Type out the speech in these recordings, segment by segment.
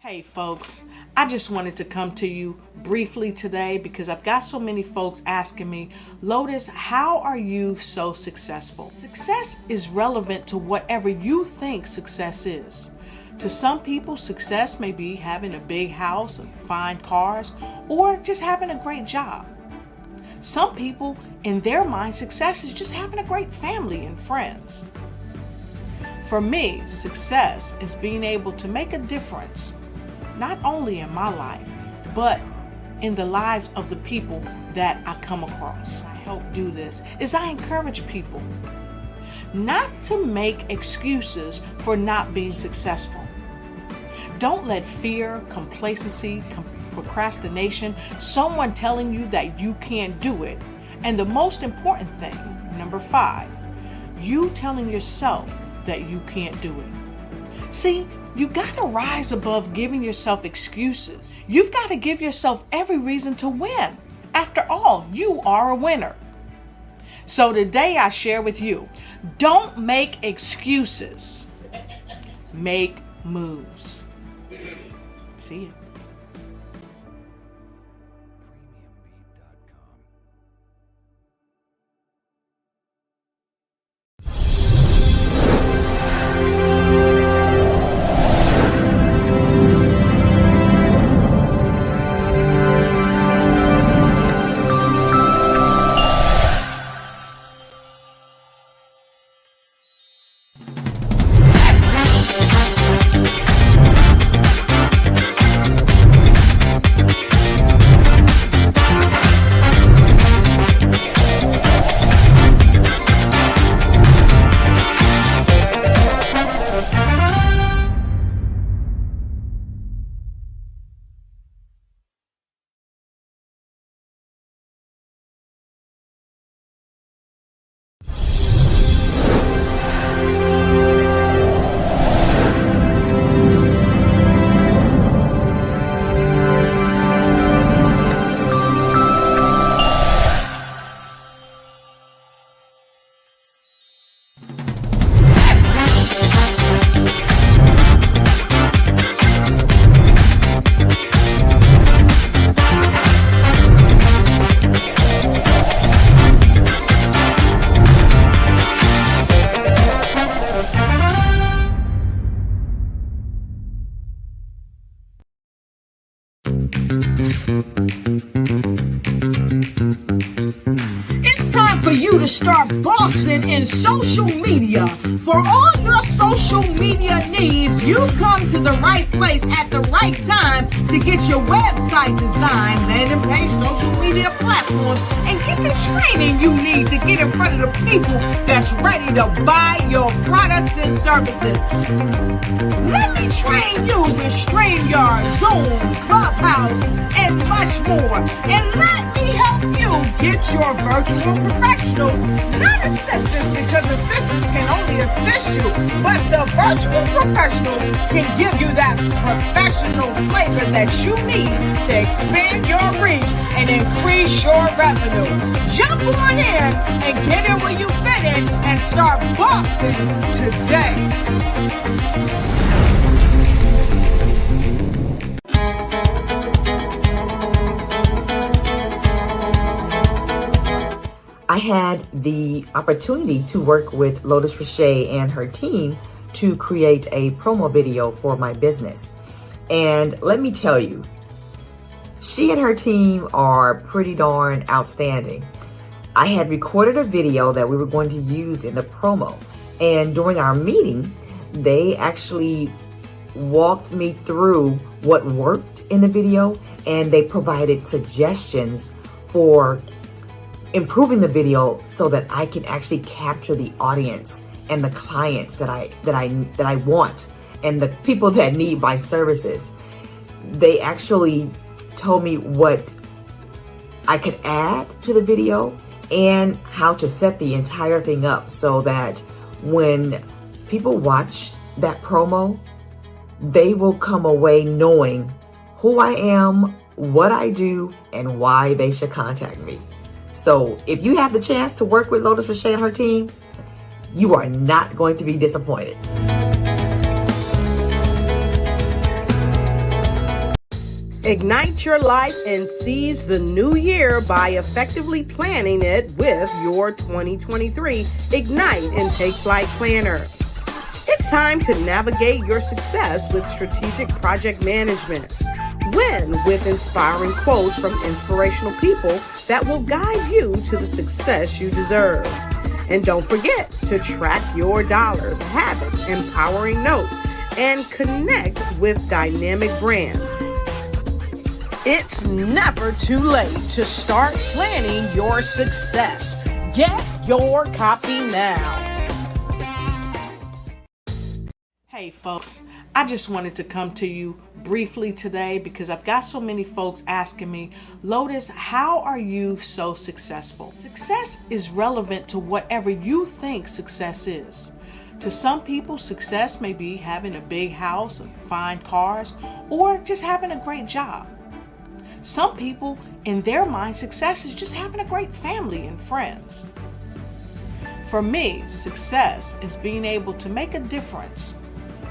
Hey folks, I just wanted to come to you briefly today because I've got so many folks asking me, Lotus, how are you so successful? Success is relevant to whatever you think success is. To some people, success may be having a big house, fine cars, or just having a great job. Some people, in their mind, success is just having a great family and friends. For me, success is being able to make a difference not only in my life, but in the lives of the people that I come across. I help do this is I encourage people not to make excuses for not being successful. Don't let fear, complacency, procrastination, someone telling you that you can't do it, and the most important thing, number 5, you telling yourself that you can't do it. See, you got to rise above giving yourself excuses. You've got to give yourself every reason to win. After all, you are a winner. So today I share with you, don't make excuses. Make moves. See you. It's time for you to start bossing in social media. For all your social media needs, you've come to the right place at the right time to get your website designed, landing page, social media platforms, and get the training you need to get in front of the people that's ready to buy your products and services. Let me train you with StreamYard, Zoom, Clubhouse, and much more. And let me help you get your virtual professionals, not assistants, because assistants can only assist you, but the virtual professionals can give you that professional flavor that you need to expand your reach and increase your revenue. Jump on in and get in where you fit in and start bossing today. I had the opportunity to work with Lotus Richey and her team to create a promo video for my business. And let me tell you, she and her team are pretty darn outstanding. I had recorded a video that we were going to use in the promo. And during our meeting, they actually walked me through what worked in the video, and they provided suggestions for improving the video so that I can actually capture the audience and the clients that I want and the people that need my services. They actually told me what I could add to the video and how to set the entire thing up so that when people watch that promo, they will come away knowing who I am, what I do, and why they should contact me. So if you have the chance to work with Lotus Richey and her team, you are not going to be disappointed. Ignite your life and seize the new year by effectively planning it with your 2023 Ignite and Take Flight Planner. It's time to navigate your success with strategic project management. Win with inspiring quotes from inspirational people that will guide you to the success you deserve. And don't forget to track your dollars, habits, empowering notes, and connect with dynamic brands. It's never too late to start planning your success. Get your copy now. Hey folks, I just wanted to come to you briefly today because I've got so many folks asking me, Lotus, how are you so successful? Success is relevant to whatever you think success is. To some people, success may be having a big house, fine cars, or just having a great job. Some people, in their mind, success is just having a great family and friends. For me, success is being able to make a difference,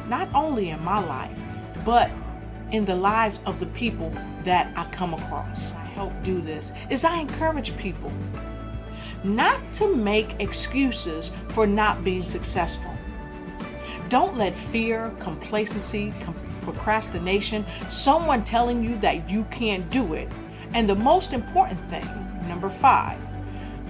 not only in my life, but in the lives of the people that I come across. I help do this is I encourage people not to make excuses for not being successful. Don't let fear, complacency, procrastination, someone telling you that you can't do it, and the most important thing, number 5,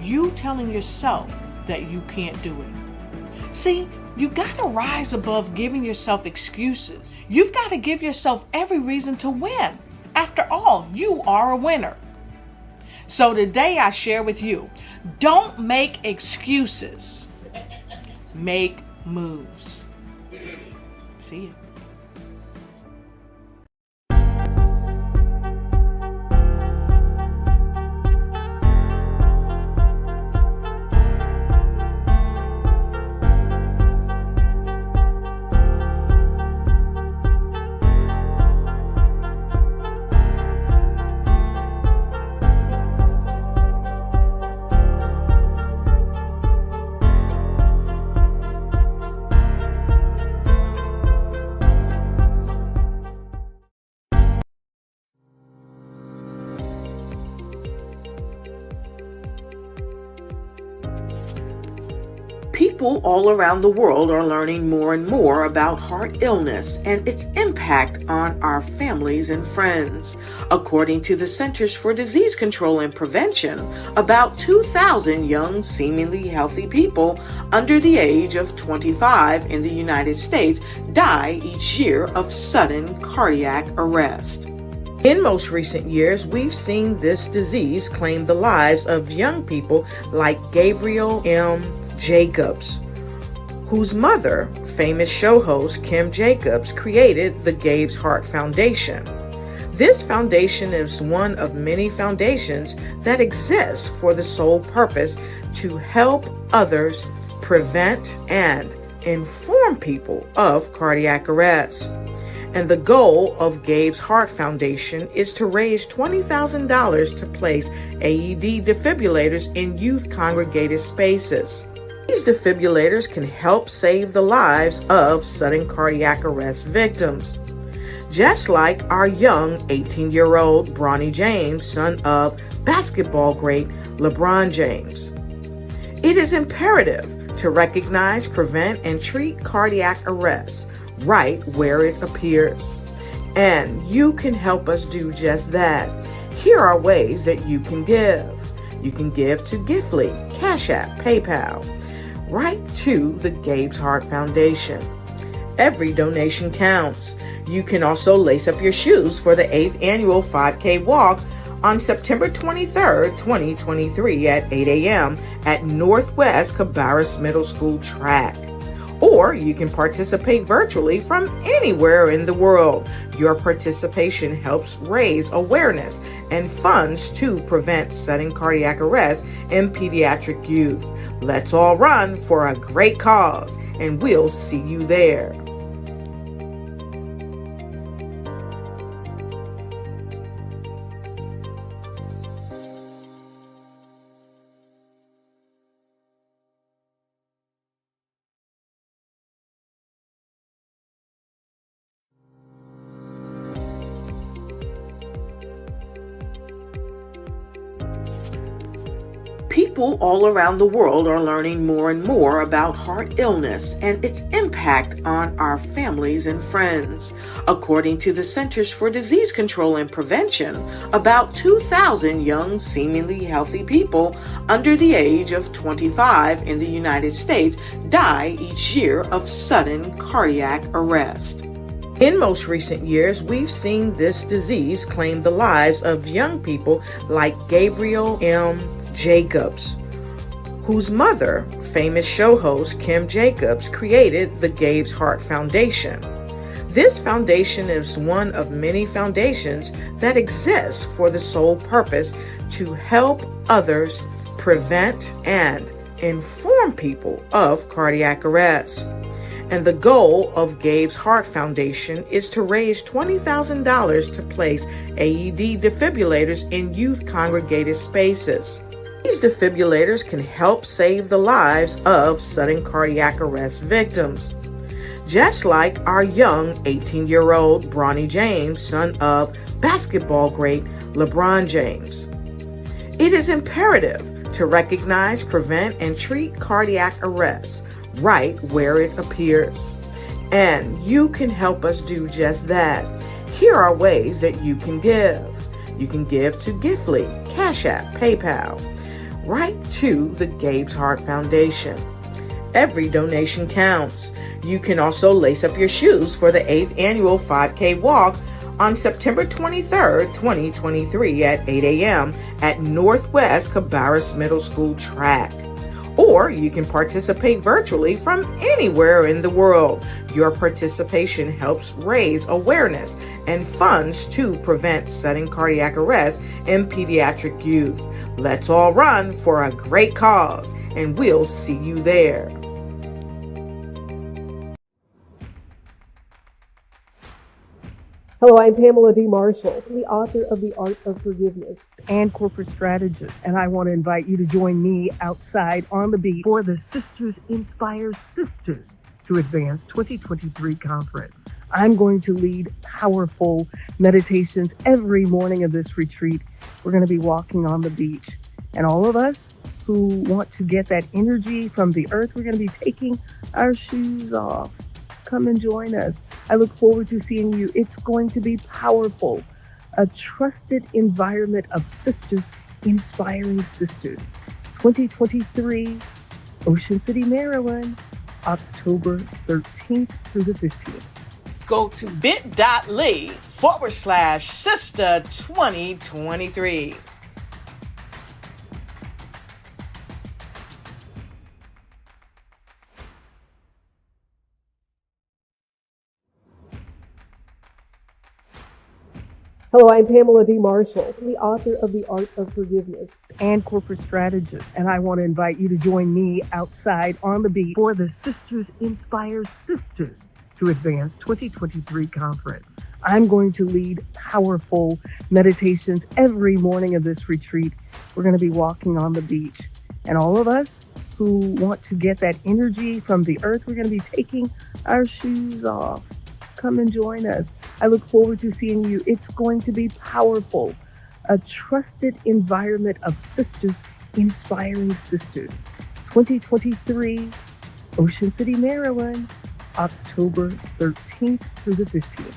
you telling yourself that you can't do it. See, you got to rise above giving yourself excuses. You've got to give yourself every reason to win. After all, you are a winner. So today I share with you, don't make excuses. Make moves. See you. People all around the world are learning more and more about heart illness and its impact on our families and friends. According to the Centers for Disease Control and Prevention, about 2,000 young, seemingly healthy people under the age of 25 in the United States die each year of sudden cardiac arrest. In most recent years, we've seen this disease claim the lives of young people like Gabriel M. Jacobs, whose mother, famous show host Kim Jacobs, created the Gabe's Heart Foundation. This foundation is one of many foundations that exist for the sole purpose to help others prevent and inform people of cardiac arrest. And the goal of Gabe's Heart Foundation is to raise $20,000 to place AED defibrillators in youth congregated spaces. These defibrillators can help save the lives of sudden cardiac arrest victims. Just like our young 18-year-old Bronny James, son of basketball great LeBron James. It is imperative to recognize, prevent, and treat cardiac arrest right where it appears. And you can help us do just that. Here are ways that you can give. You can give to Giftly, Cash App, PayPal, right to the Gabe's Heart Foundation. Every donation counts. You can also lace up your shoes for the 8th annual 5K walk on September 23rd, 2023 at 8 a.m. at Northwest Cabarrus Middle School track. Or you can participate virtually from anywhere in the world. Your participation helps raise awareness and funds to prevent sudden cardiac arrest in pediatric youth. Let's all run for a great cause, and we'll see you there. People all around the world are learning more and more about heart illness and its impact on our families and friends. According to the Centers for Disease Control and Prevention, about 2,000 young, seemingly healthy people under the age of 25 in the United States die each year of sudden cardiac arrest. In most recent years, we've seen this disease claim the lives of young people like Gabriel M. Jacobs, whose mother, famous show host Kim Jacobs, created the Gabe's Heart Foundation. This foundation is one of many foundations that exist for the sole purpose to help others prevent and inform people of cardiac arrest. And the goal of Gabe's Heart Foundation is to raise $20,000 to place AED defibrillators in youth congregated spaces. These defibrillators can help save the lives of sudden cardiac arrest victims. Just like our young 18-year-old Bronny James, son of basketball great LeBron James. It is imperative to recognize, prevent, and treat cardiac arrest right where it appears. And you can help us do just that. Here are ways that you can give. You can give to Giftly, Cash App, PayPal, right to the Gabe's Heart Foundation. Every donation counts. You can also lace up your shoes for the 8th annual 5K walk on September 23rd, 2023 at 8 a.m. at Northwest Cabarrus Middle School track. Or you can participate virtually from anywhere in the world. Your participation helps raise awareness and funds to prevent sudden cardiac arrest in pediatric youth. Let's all run for a great cause, and we'll see you there. Hello, I'm Pamela D. Marshall, the author of The Art of Forgiveness and corporate strategist, and I want to invite you to join me outside on the beach for the Sisters Inspire Sisters to Advance 2023 conference. I'm going to lead powerful meditations every morning of this retreat. We're going to be walking on the beach, and all of us who want to get that energy from the earth, we're going to be taking our shoes off. Come and join us. I look forward to seeing you. It's going to be powerful. A trusted environment of sisters inspiring sisters. 2023, Ocean City, Maryland, October 13th through the 15th. Go to bit.ly/sister2023. Hello, I'm Pamela D. Marshall, the author of The Art of Forgiveness and corporate strategist, and I want to invite you to join me outside on the beach for the Sisters Inspire Sisters to Advance 2023 conference. I'm going to lead powerful meditations every morning of this retreat. We're going to be walking on the beach, and all of us who want to get that energy from the earth, we're going to be taking our shoes off. Come and join us. I look forward to seeing you. It's going to be powerful. A trusted environment of sisters inspiring sisters. 2023, Ocean City, Maryland, October 13th through the 15th.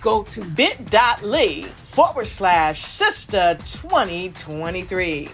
Go to bit.ly/sister2023.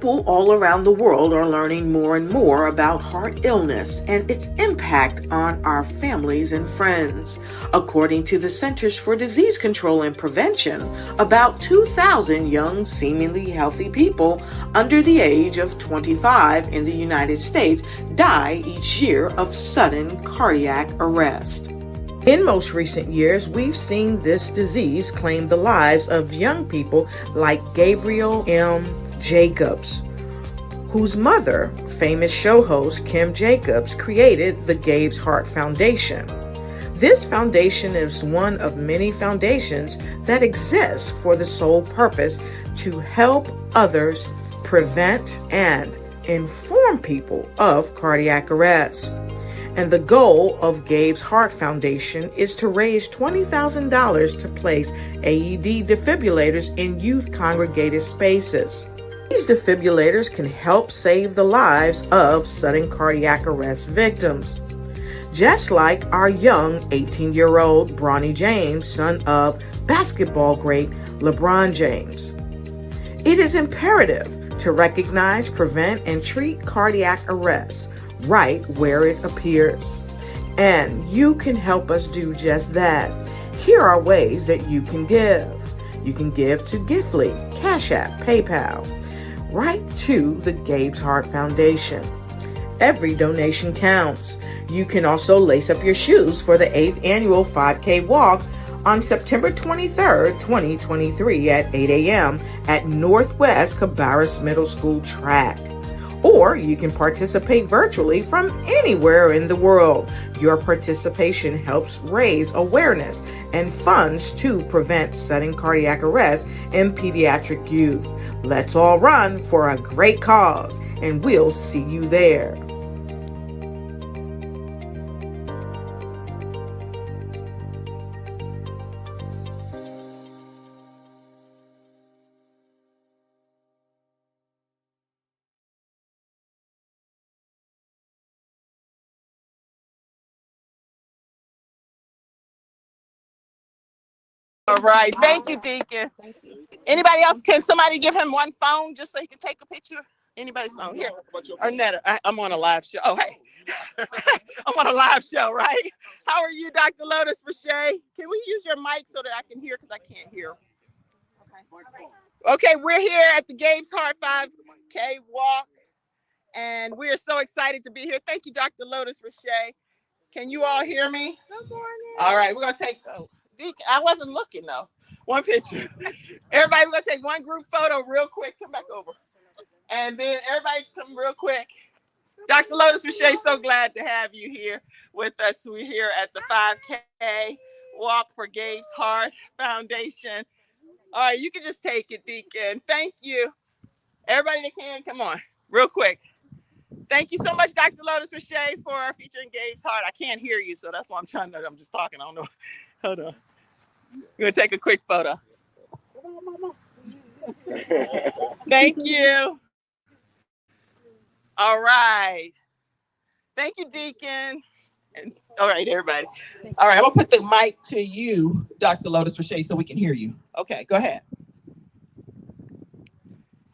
People all around the world are learning more and more about heart illness and its impact on our families and friends. According to the Centers for Disease Control and Prevention, about 2,000 young, seemingly healthy people under the age of 25 in the United States die each year of sudden cardiac arrest. In most recent years, we've seen this disease claim the lives of young people like Gabriel M. Jacobs, whose mother, famous show host Kim Jacobs, created the Gabe's Heart Foundation. This foundation is one of many foundations that exist for the sole purpose to help others prevent and inform people of cardiac arrest. And the goal of Gabe's Heart Foundation is to raise $20,000 to place AED defibrillators in youth congregated spaces. These defibrillators can help save the lives of sudden cardiac arrest victims. Just like our young 18-year-old Bronny James, son of basketball great LeBron James. It is imperative to recognize, prevent, and treat cardiac arrest right where it appears. And you can help us do just that. Here are ways that you can give. You can give to Giftly, Cash App, PayPal, right to the Gabe's Heart Foundation. Every donation counts. You can also lace up your shoes for the 8th annual 5K walk on September 23rd, 2023 at 8 a.m. at Northwest Cabarrus Middle School track. Or you can participate virtually from anywhere in the world. Your participation helps raise awareness and funds to prevent sudden cardiac arrest in pediatric youth. Let's all run for a great cause, and we'll see you there. All right. Thank you, Deacon. Anybody else? Can somebody give him one phone just so he can take a picture? Anybody's phone? Here. Or Netta. I'm on a live show. Oh, hey. I'm on a live show, right? How are you, Dr. Lotus Rashay? Can we use your mic so that I can hear? Because I can't hear. Okay, we're here at the Gabe's Heart 5K walk, and we are so excited to be here. Thank you, Dr. Lotus Rashay. Can you all hear me? Good morning. All right, we're going to take... Deacon, I wasn't looking though. One picture. Everybody, we're gonna take one group photo real quick. Come back over. And then everybody come real quick. Dr. Lotus Rashay, so glad to have you here with us. We're here at the 5K Walk for Gabe's Heart Foundation. All right, you can just take it, Deacon. Thank you. Everybody that can, come on, real quick. Thank you so much, Dr. Lotus Rashay, for featuring Gabe's Heart. I can't hear you, so that's why I'm just talking. I don't know. Hold on. We're going to take a quick photo. Thank you. All right. Thank you, Deacon. And, all right, everybody. All right, I'm going to put the mic to you, Dr. Lotus Rashay, so we can hear you. Okay, go ahead.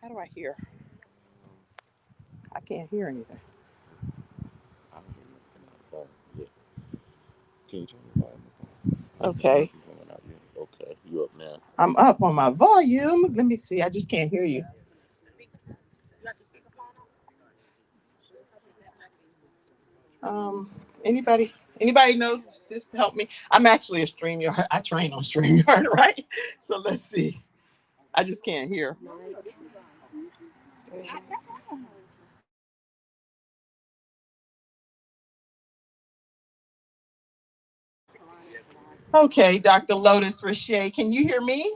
How do I hear? I can't hear anything. I don't hear nothing on the phone. Yeah. Can you turn your volume up? Okay. Okay, you up now? I'm up on my volume. Let me see. I just can't hear you. Anybody knows this to help me? I'm actually a StreamYard. I train on StreamYard, right? So let's see. I just can't hear. Okay, Dr. Lotus Rashay, can you hear me?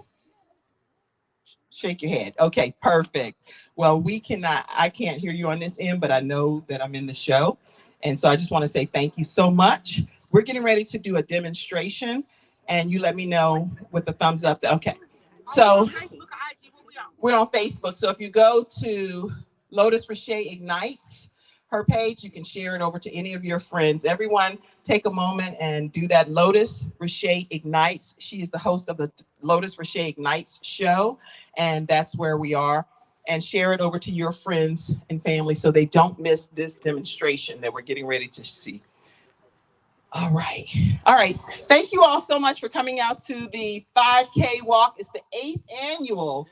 Shake your head. Okay, perfect. Well, I can't hear you on this end, but I know that I'm in the show. And so I just want to say thank you so much. We're getting ready to do a demonstration, and you let me know with the thumbs up. Okay. So we're on Facebook. So if you go to Lotus Rashay Ignites, her page, you can share it over to any of your friends. Everyone, take a moment and do that. Lotus Rashay Ignites. She is the host of the Lotus Rashay Ignites show, and that's where we are. and share it over to your friends and family so they don't miss this demonstration that we're getting ready to see. All right. All right. Thank you all so much for coming out to the 5K walk. It's the eighth annual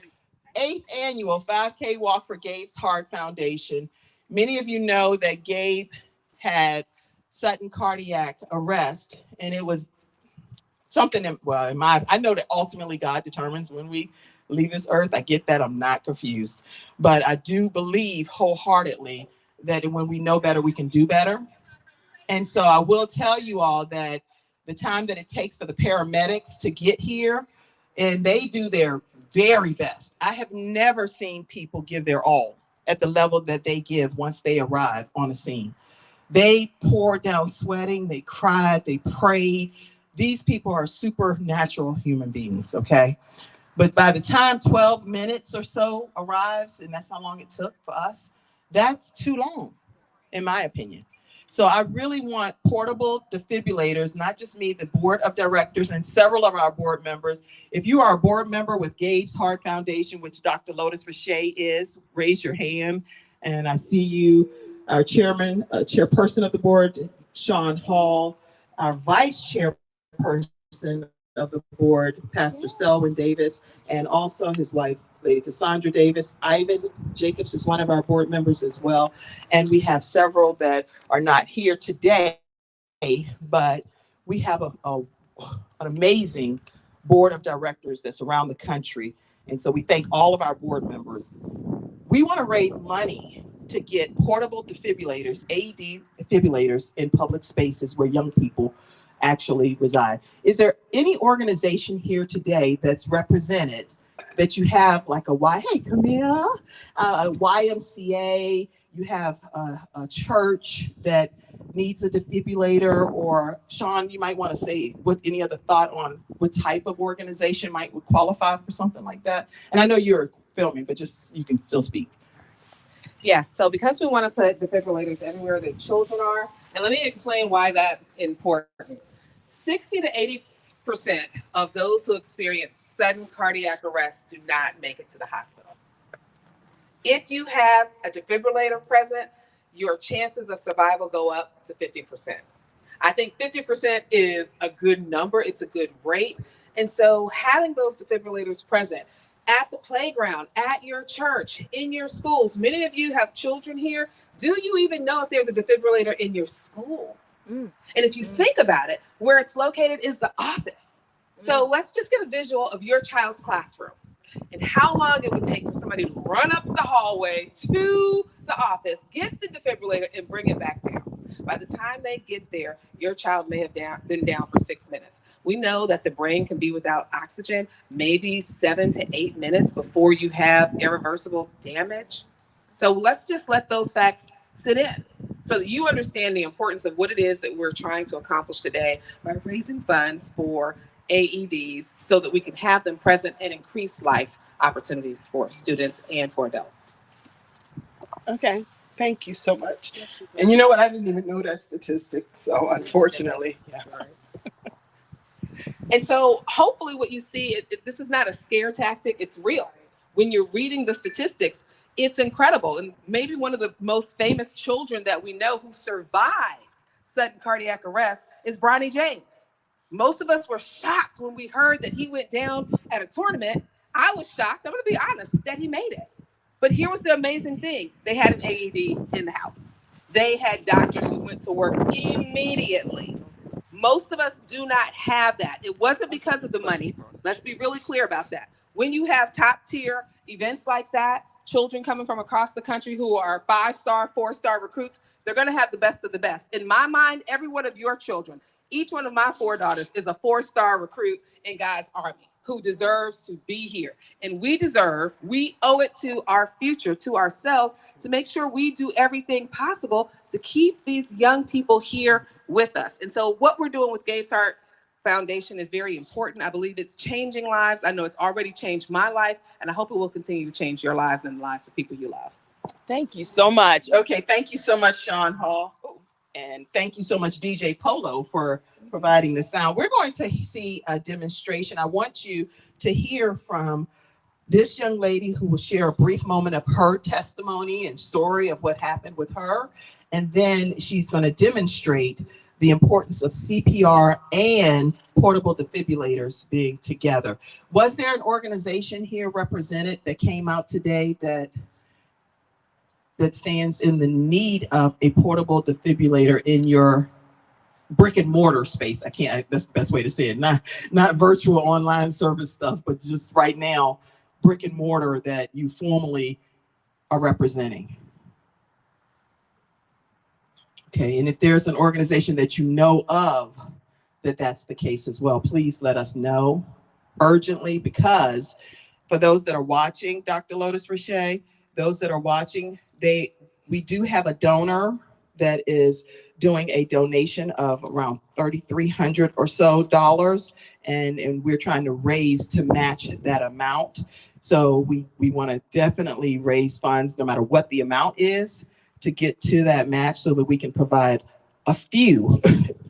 5K walk for Gabe's Heart Foundation. Many of you know that Gabe had sudden cardiac arrest, and it was something that, well, I know that ultimately God determines when we leave this earth. I get that. I'm not confused. But I do believe wholeheartedly that when we know better, we can do better. And so I will tell you all that the time that it takes for the paramedics to get here, and they do their very best. I have never seen people give their all at the level that they give once they arrive on a scene. They poured down sweating, they cried, they prayed. These people are supernatural human beings, okay? But by the time 12 minutes or so arrives, and that's how long it took for us, that's too long, in my opinion. So I really want portable defibrillators, not just me, the board of directors and several of our board members. If you are a board member with Gabe's Heart Foundation, which Dr. Lotus Richer is, raise your hand. And I see you, our chairperson of the board, Sean Hall, our vice chairperson of the board, Pastor Selwyn Davis, and also his wife, Lady Cassandra Davis. Ivan Jacobs is one of our board members as well. And we have several that are not here today, but we have an amazing board of directors that's around the country. And so we thank all of our board members. We want to raise money to get portable defibrillators, AED defibrillators, in public spaces where young people actually reside. Is there any organization here today that's represented that you have like hey, Camille, a YMCA, you have a church that needs a defibrillator, or Sean, you might want to say any other thought on what type of organization might qualify for something like that? And I know you're filming, but just you can still speak. Yes, so because we want to put defibrillators everywhere that children are, and let me explain why that's important. 60 to 80% of those who experience sudden cardiac arrest do not make it to the hospital. If you have a defibrillator present, your chances of survival go up to 50%. I think 50% is a good number. It's a good rate. And so having those defibrillators present at the playground, at your church, in your schools, many of you have children here. Do you even know if there's a defibrillator in your school? And if you think about it, where it's located is the office. So let's just get a visual of your child's classroom and how long it would take for somebody to run up the hallway to the office, get the defibrillator, and bring it back down. By the time they get there, your child may have been down for 6 minutes. We know that the brain can be without oxygen maybe 7 to 8 minutes before you have irreversible damage. So let's just let those facts sit in so that you understand the importance of what it is that we're trying to accomplish today by raising funds for AEDs so that we can have them present and increase life opportunities for students and for adults. Okay, thank you so much. And you know what? I didn't even know that statistic, so unfortunately, yeah. And so hopefully what you see, this is not a scare tactic, it's real. When you're reading the statistics, it's incredible. And maybe one of the most famous children that we know who survived sudden cardiac arrest is Bronny James. Most of us were shocked when we heard that he went down at a tournament. I was shocked, I'm gonna be honest, that he made it. But here was the amazing thing. They had an AED in the house. They had doctors who went to work immediately. Most of us do not have that. It wasn't because of the money. Let's be really clear about that. When you have top tier events like that, children coming from across the country who are 5-star, 4-star recruits, they're gonna have the best of the best. In my mind, every one of your children, each one of my 4 daughters is a 4-star recruit in God's army who deserves to be here. And we owe it to our future, to ourselves, to make sure we do everything possible to keep these young people here with us. And so what we're doing with Gabe's Heart Foundation is very important. I believe it's changing lives. I know it's already changed my life, and I hope it will continue to change your lives and the lives of people you love. Thank you so much. Okay, thank you so much, Sean Hall. And thank you so much, DJ Polo, for providing the sound. We're going to see a demonstration. I want you to hear from this young lady who will share a brief moment of her testimony and story of what happened with her. And then she's going to demonstrate the importance of CPR and portable defibrillators being together. Was there an organization here represented that came out today that stands in the need of a portable defibrillator in your brick and mortar space? That's the best way to say it. Not virtual online service stuff, but just right now, brick and mortar that you formally are representing. Okay, and if there's an organization that you know of that's the case as well, please let us know urgently, because for those that are watching, Dr. Lotus Richey, those that are watching, we do have a donor that is doing a donation of around $3,300 or so, and we're trying to raise to match that amount. So we want to definitely raise funds, no matter what the amount is, to get to that match so that we can provide a few.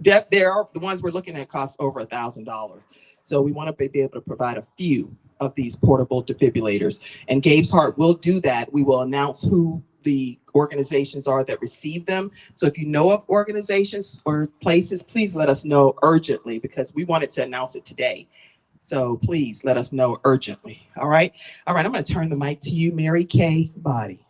There are the ones we're looking at cost over $1,000. So we want to be able to provide a few of these portable defibrillators. And Gabe's Heart will do that. We will announce who the organizations are that receive them. So if you know of organizations or places, please let us know urgently, because we wanted to announce it today. So please let us know urgently. All right. I'm going to turn the mic to you, Mary Kay Body.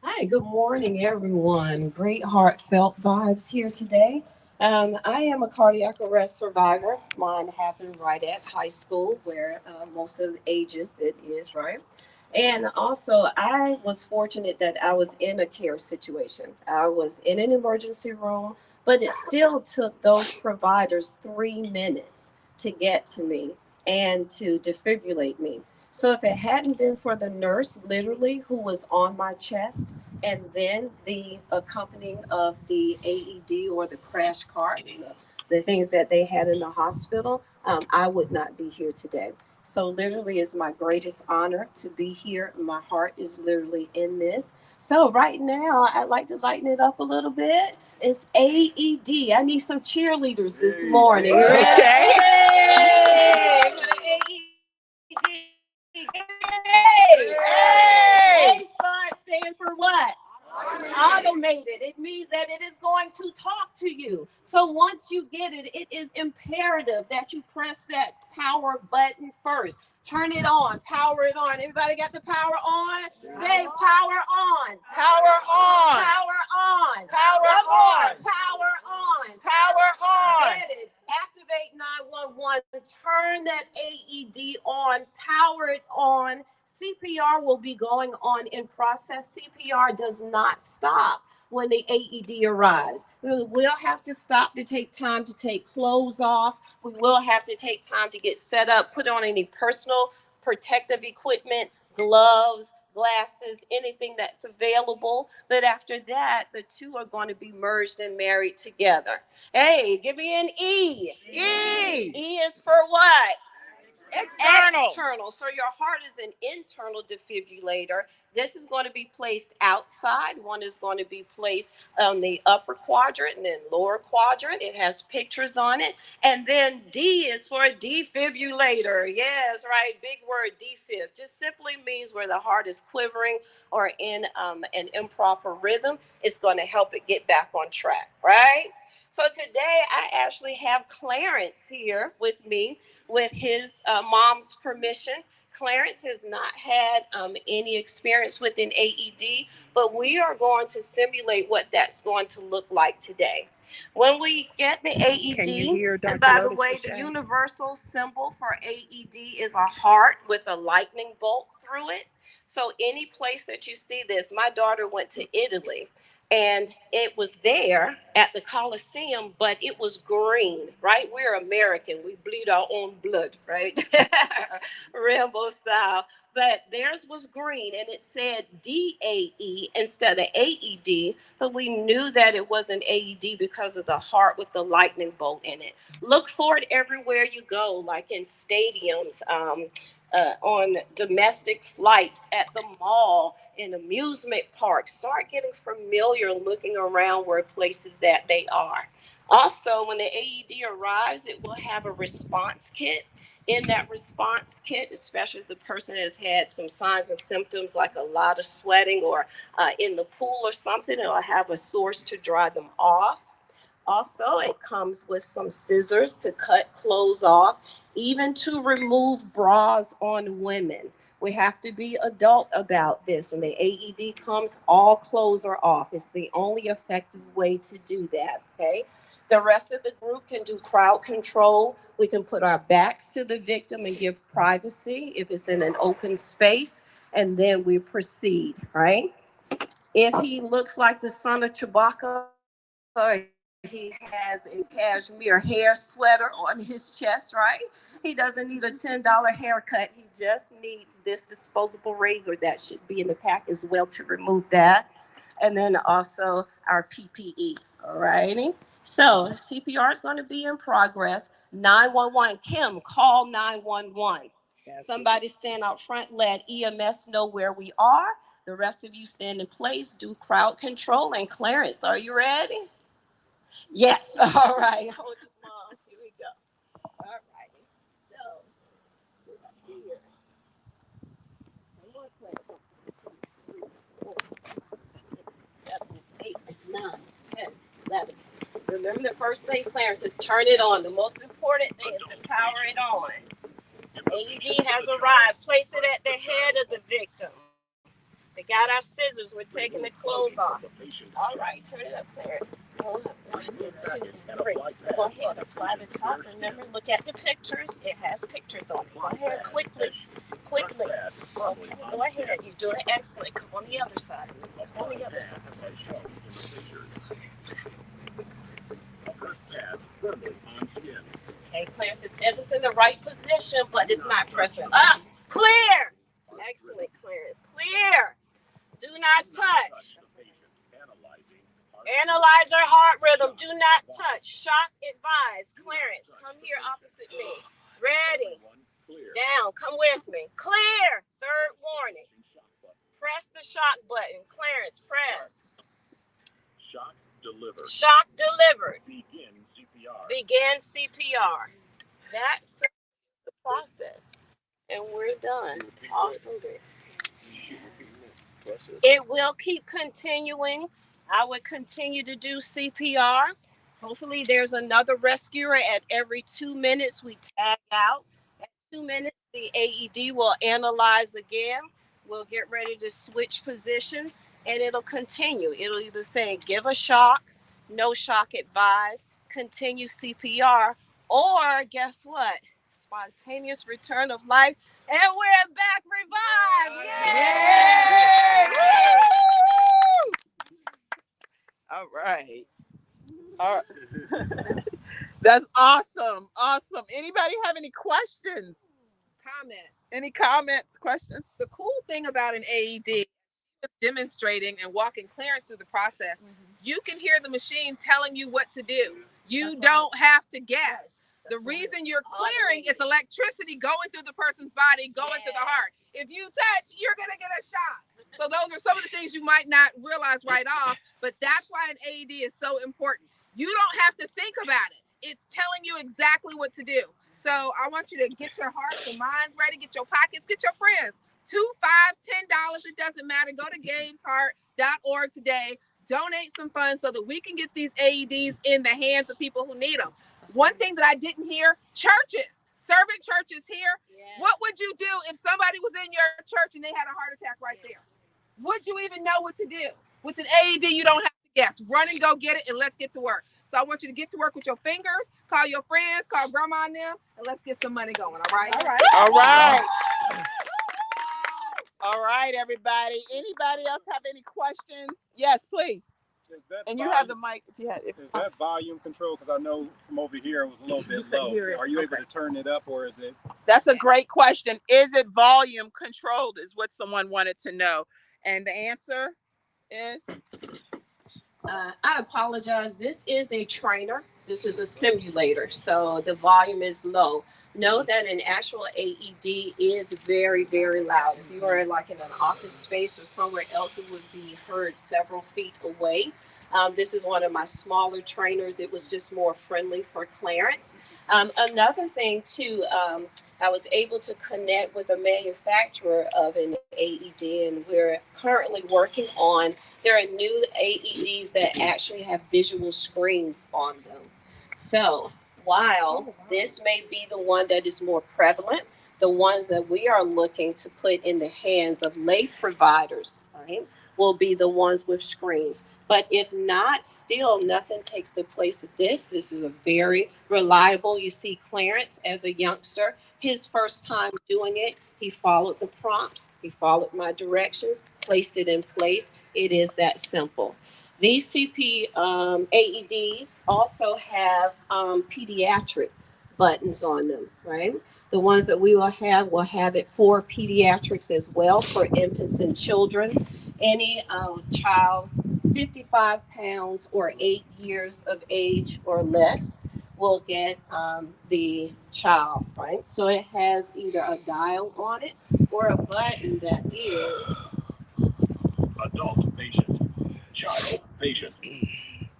Hi, good morning, everyone. Great heartfelt vibes here today. I am a cardiac arrest survivor. Mine happened right at high school, where most of the ages it is, right? And also, I was fortunate that I was in a care situation. I was in an emergency room, but it still took those providers 3 minutes to get to me and to defibrillate me. So if it hadn't been for the nurse, literally, who was on my chest, and then the accompanying of the AED or the crash cart, the things that they had in the hospital, I would not be here today. So literally, it's my greatest honor to be here. My heart is literally in this. So right now, I'd like to lighten it up a little bit. It's AED. I need some cheerleaders this morning. Okay. Hey! A stands for what? Automated. It means that it is going to talk to you. So once you get it, it is imperative that you press that power button first. Turn it on, power it on. Everybody got the power on? Say power on. Power on. Power on. Power on. Power on. Power on. Get it. Activate 911. Turn that AED on. Power it on. CPR will be going on in process. CPR does not stop when the AED arrives. We will have to stop to take time to take clothes off. We will have to take time to get set up, put on any personal protective equipment, gloves, glasses, anything that's available. But after that, the two are going to be merged and married together. Hey, give me an E. E. E is for what? External. External. So your heart is an internal defibrillator. This is going to be placed outside. One is going to be placed on the upper quadrant and then lower quadrant. It has pictures on it. And then D is for a defibrillator. Yes, right. Big word, defib. Just simply means where the heart is quivering or in an improper rhythm. It's going to help it get back on track, right? So today I actually have Clarence here with me with his mom's permission. Clarence has not had any experience with an AED, but we are going to simulate what that's going to look like today. When we get the AED, Can you hear Dr. and by Lotus the way, Richey? the universal symbol for AED is a heart with a lightning bolt through it. So any place that you see this, my daughter went to Italy, and it was there at the Coliseum, but it was green, right? We're American. We bleed our own blood, right? Rambo style. But theirs was green, and it said DAE instead of AED, but we knew that it was an AED because of the heart with the lightning bolt in it. Look for it everywhere you go, like in stadiums, on domestic flights, at the mall, in amusement parks. Start getting familiar looking around where places that they are. Also, when the AED arrives, it will have a response kit. In that response kit, especially if the person has had some signs and symptoms like a lot of sweating or in the pool or something, it'll have a source to dry them off. Also, it comes with some scissors to cut clothes off, even to remove bras on women. We have to be adult about this. When the AED comes, all clothes are off. It's the only effective way to do that, okay? The rest of the group can do crowd control. We can put our backs to the victim and give privacy if it's in an open space, and then we proceed, right? If he looks like the son of Chewbacca, he has a cashmere hair sweater on his chest, right? He doesn't need a $10 haircut. He just needs this disposable razor that should be in the pack as well to remove that. And then also our PPE, all righty? So CPR is going to be in progress. 911, Kim, call 911. Somebody stand out front, let EMS know where we are. The rest of you stand in place, do crowd control, and Clarence, are you ready? Yes. All right. Hold this, Mom. Here we go. All right. So, here. 1, 2, 3, 4, 6, 7, 8, 9, 10, 11. Remember the first thing, Clarence, is turn it on. The most important thing is to power it on. AED has arrived. Place it at the head of the victim. We got our scissors. We're taking the clothes off. All right, turn it up, Clarence. 1, 2, 3. Go ahead, apply the top. Remember, look at the pictures. It has pictures on it. Go ahead, quickly. Okay, go ahead. You're doing excellent. Come on the other side. Come on the other side. Okay, Clarence, it says it's in the right position, but it's not pressure. Up, clear. Excellent, Clarence. Clear. Do not touch. Analyze her heart rhythm. Do not touch. Shock advised. Clarence, come here opposite me. Ready. Down. Come with me. Clear. Third warning. Press the shock button. Clarence, press. Shock delivered. Shock delivered. Begin CPR. Begin CPR. That's the process. And we're done. Awesome. It will keep continuing. I would continue to do CPR. Hopefully there's another rescuer at every 2 minutes. We tag out. At 2 minutes, the AED will analyze again. We'll get ready to switch positions, and it'll continue. It'll either say, give a shock, no shock advised, continue CPR, or guess what? Spontaneous return of life, and we're back revived. Yay! All right. All right. That's awesome. Awesome. Anybody have any questions? Comment. Any comments, questions? The cool thing about an AED, demonstrating and walking Clarence through the process, you can hear the machine telling you what to do. You don't have to guess. The reason you're clearing is electricity going through the person's body, going to the heart. If you touch, you're going to get a shock. So those are some of the things you might not realize right off, but that's why an AED is so important. You don't have to think about it. It's telling you exactly what to do. So I want you to get your hearts and minds ready, get your pockets, get your friends. $2, $5, $10, it doesn't matter. Go to gabesheart.org today. Donate some funds so that we can get these AEDs in the hands of people who need them. One thing that I didn't hear, churches, servant churches here. Yes. What would you do if somebody was in your church and they had a heart attack right there? Would you even know what to do? With an AED, you don't have to guess. Run and go get it, and let's get to work. So I want you to get to work with your fingers, call your friends, call grandma and them, and let's get some money going, all right? All right. All right. All right, everybody. Anybody else have any questions? Yes, please. And you have the mic if you had it. Is that volume control? Because I know from over here it was a little bit low. Are you able to turn it up, or is it? That's a great question. Is it volume controlled is what someone wanted to know. And the answer is? I apologize. This is a trainer. This is a simulator. So the volume is low. Know that an actual AED is very, very loud. If you are like in an office space or somewhere else, it would be heard several feet away. This is one of my smaller trainers. It was just more friendly for Clarence. Another thing too, I was able to connect with a manufacturer of an AED, and we're currently working on, there are new AEDs that actually have visual screens on them. So while this may be the one that is more prevalent, the ones that we are looking to put in the hands of lay providers, right, will be the ones with screens. But if not, still nothing takes the place of this. This is a very reliable. You see Clarence as a youngster, his first time doing it, he followed the prompts, he followed my directions, placed it in place. It is that simple. These CP AEDs also have pediatric buttons on them, right? The ones that we will have it for pediatrics as well, for infants and children. Any child 55 pounds or 8 years of age or less will get the child, right? So it has either a dial on it or a button that is adult patient, child patient.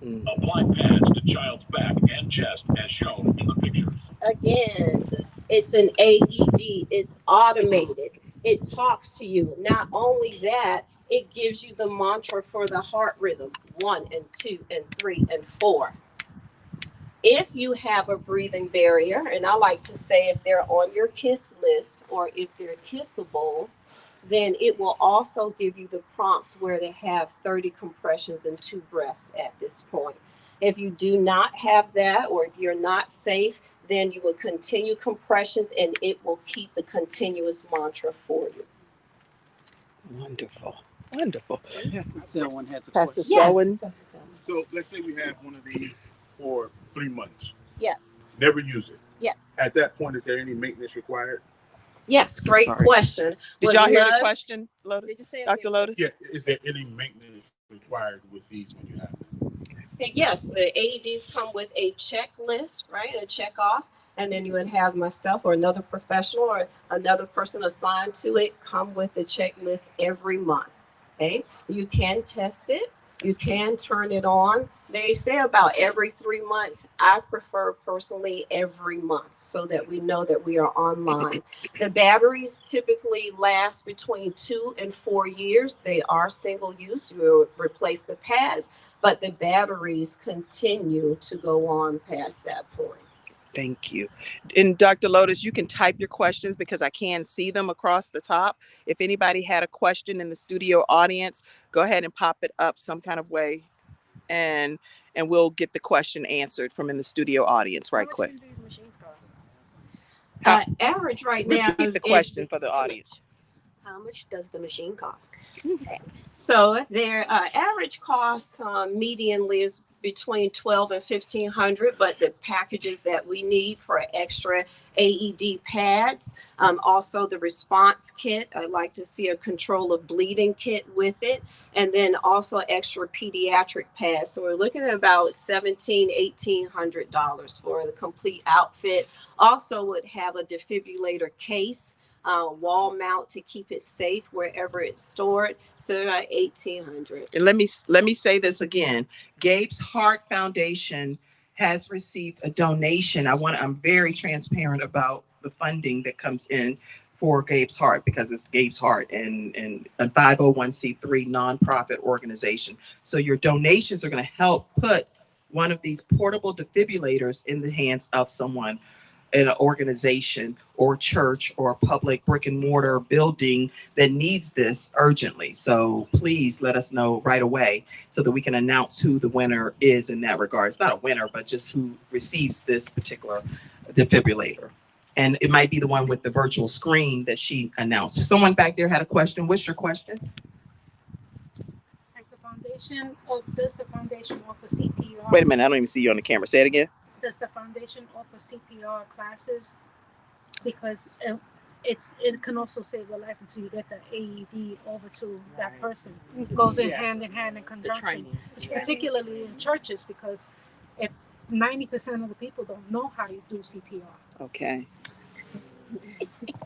Apply pads to child's back and chest as shown in the pictures. Again, it's an AED, it's automated. It talks to you. Not only that, it gives you the mantra for the heart rhythm, 1 and 2 and 3 and 4. If you have a breathing barrier, and I like to say if they're on your KISS list or if they're kissable, then it will also give you the prompts where they have 30 compressions and 2 breaths at this point. If you do not have that, or if you're not safe, then you will continue compressions and it will keep the continuous mantra for you. Wonderful. Wonderful. Pastor Selwyn has a Pastor question. Selwyn. So let's say we have one of these for 3 months. Yes. Never use it. Yes. At that point, is there any maintenance required? Yes, great question. Did y'all hear the question, Lotus? Did you say it Dr. again? Lotus? Yeah. Is there any maintenance required with these when you have them? Yes, the AEDs come with a checklist, right? A check off. And then you would have myself or another professional or another person assigned to it come with the checklist every month. Okay. You can test it. You can turn it on. They say about every 3 months. I prefer personally every month so that we know that we are online. The batteries typically last between 2 and 4 years. They are single use. You will replace the pads, but the batteries continue to go on past that point. Thank you. And Dr. Lotus, you can type your questions because I can see them across the top. If anybody had a question in the studio audience, go ahead and pop it up some kind of way and we'll get the question answered from in the studio audience right quick. Average right now. Repeat the question for the audience. How much does the machine cost? So their average cost medianly is between $1,200 and $1,500, but the packages that we need for extra AED pads, also the response kit. I'd like to see a control of bleeding kit with it, and then also extra pediatric pads. So we're looking at about $1,700, $1,800 for the complete outfit. Also would have a defibrillator case, wall mount to keep it safe wherever it's stored. So about $1,800. And let me say this again. Gabe's Heart Foundation has received a donation. I'm very transparent about the funding that comes in for Gabe's Heart because it's Gabe's Heart and a 501c3 nonprofit organization. So your donations are going to help put one of these portable defibrillators in the hands of someone in an organization or church or a public brick and mortar building that needs this urgently. So please let us know right away so that we can announce who the winner is in that regard. It's not a winner, but just who receives this particular defibrillator. And it might be the one with the virtual screen that she announced. Someone back there had a question. What's your question? Does the foundation offer CPR? Wait a minute, I don't even see you on the camera. Say it again. Does the foundation offer CPR classes? Because it can also save your life until you get the AED over to that person. It goes in hand in conjunction. Particularly in churches, because if 90% of the people don't know how to do CPR. Okay.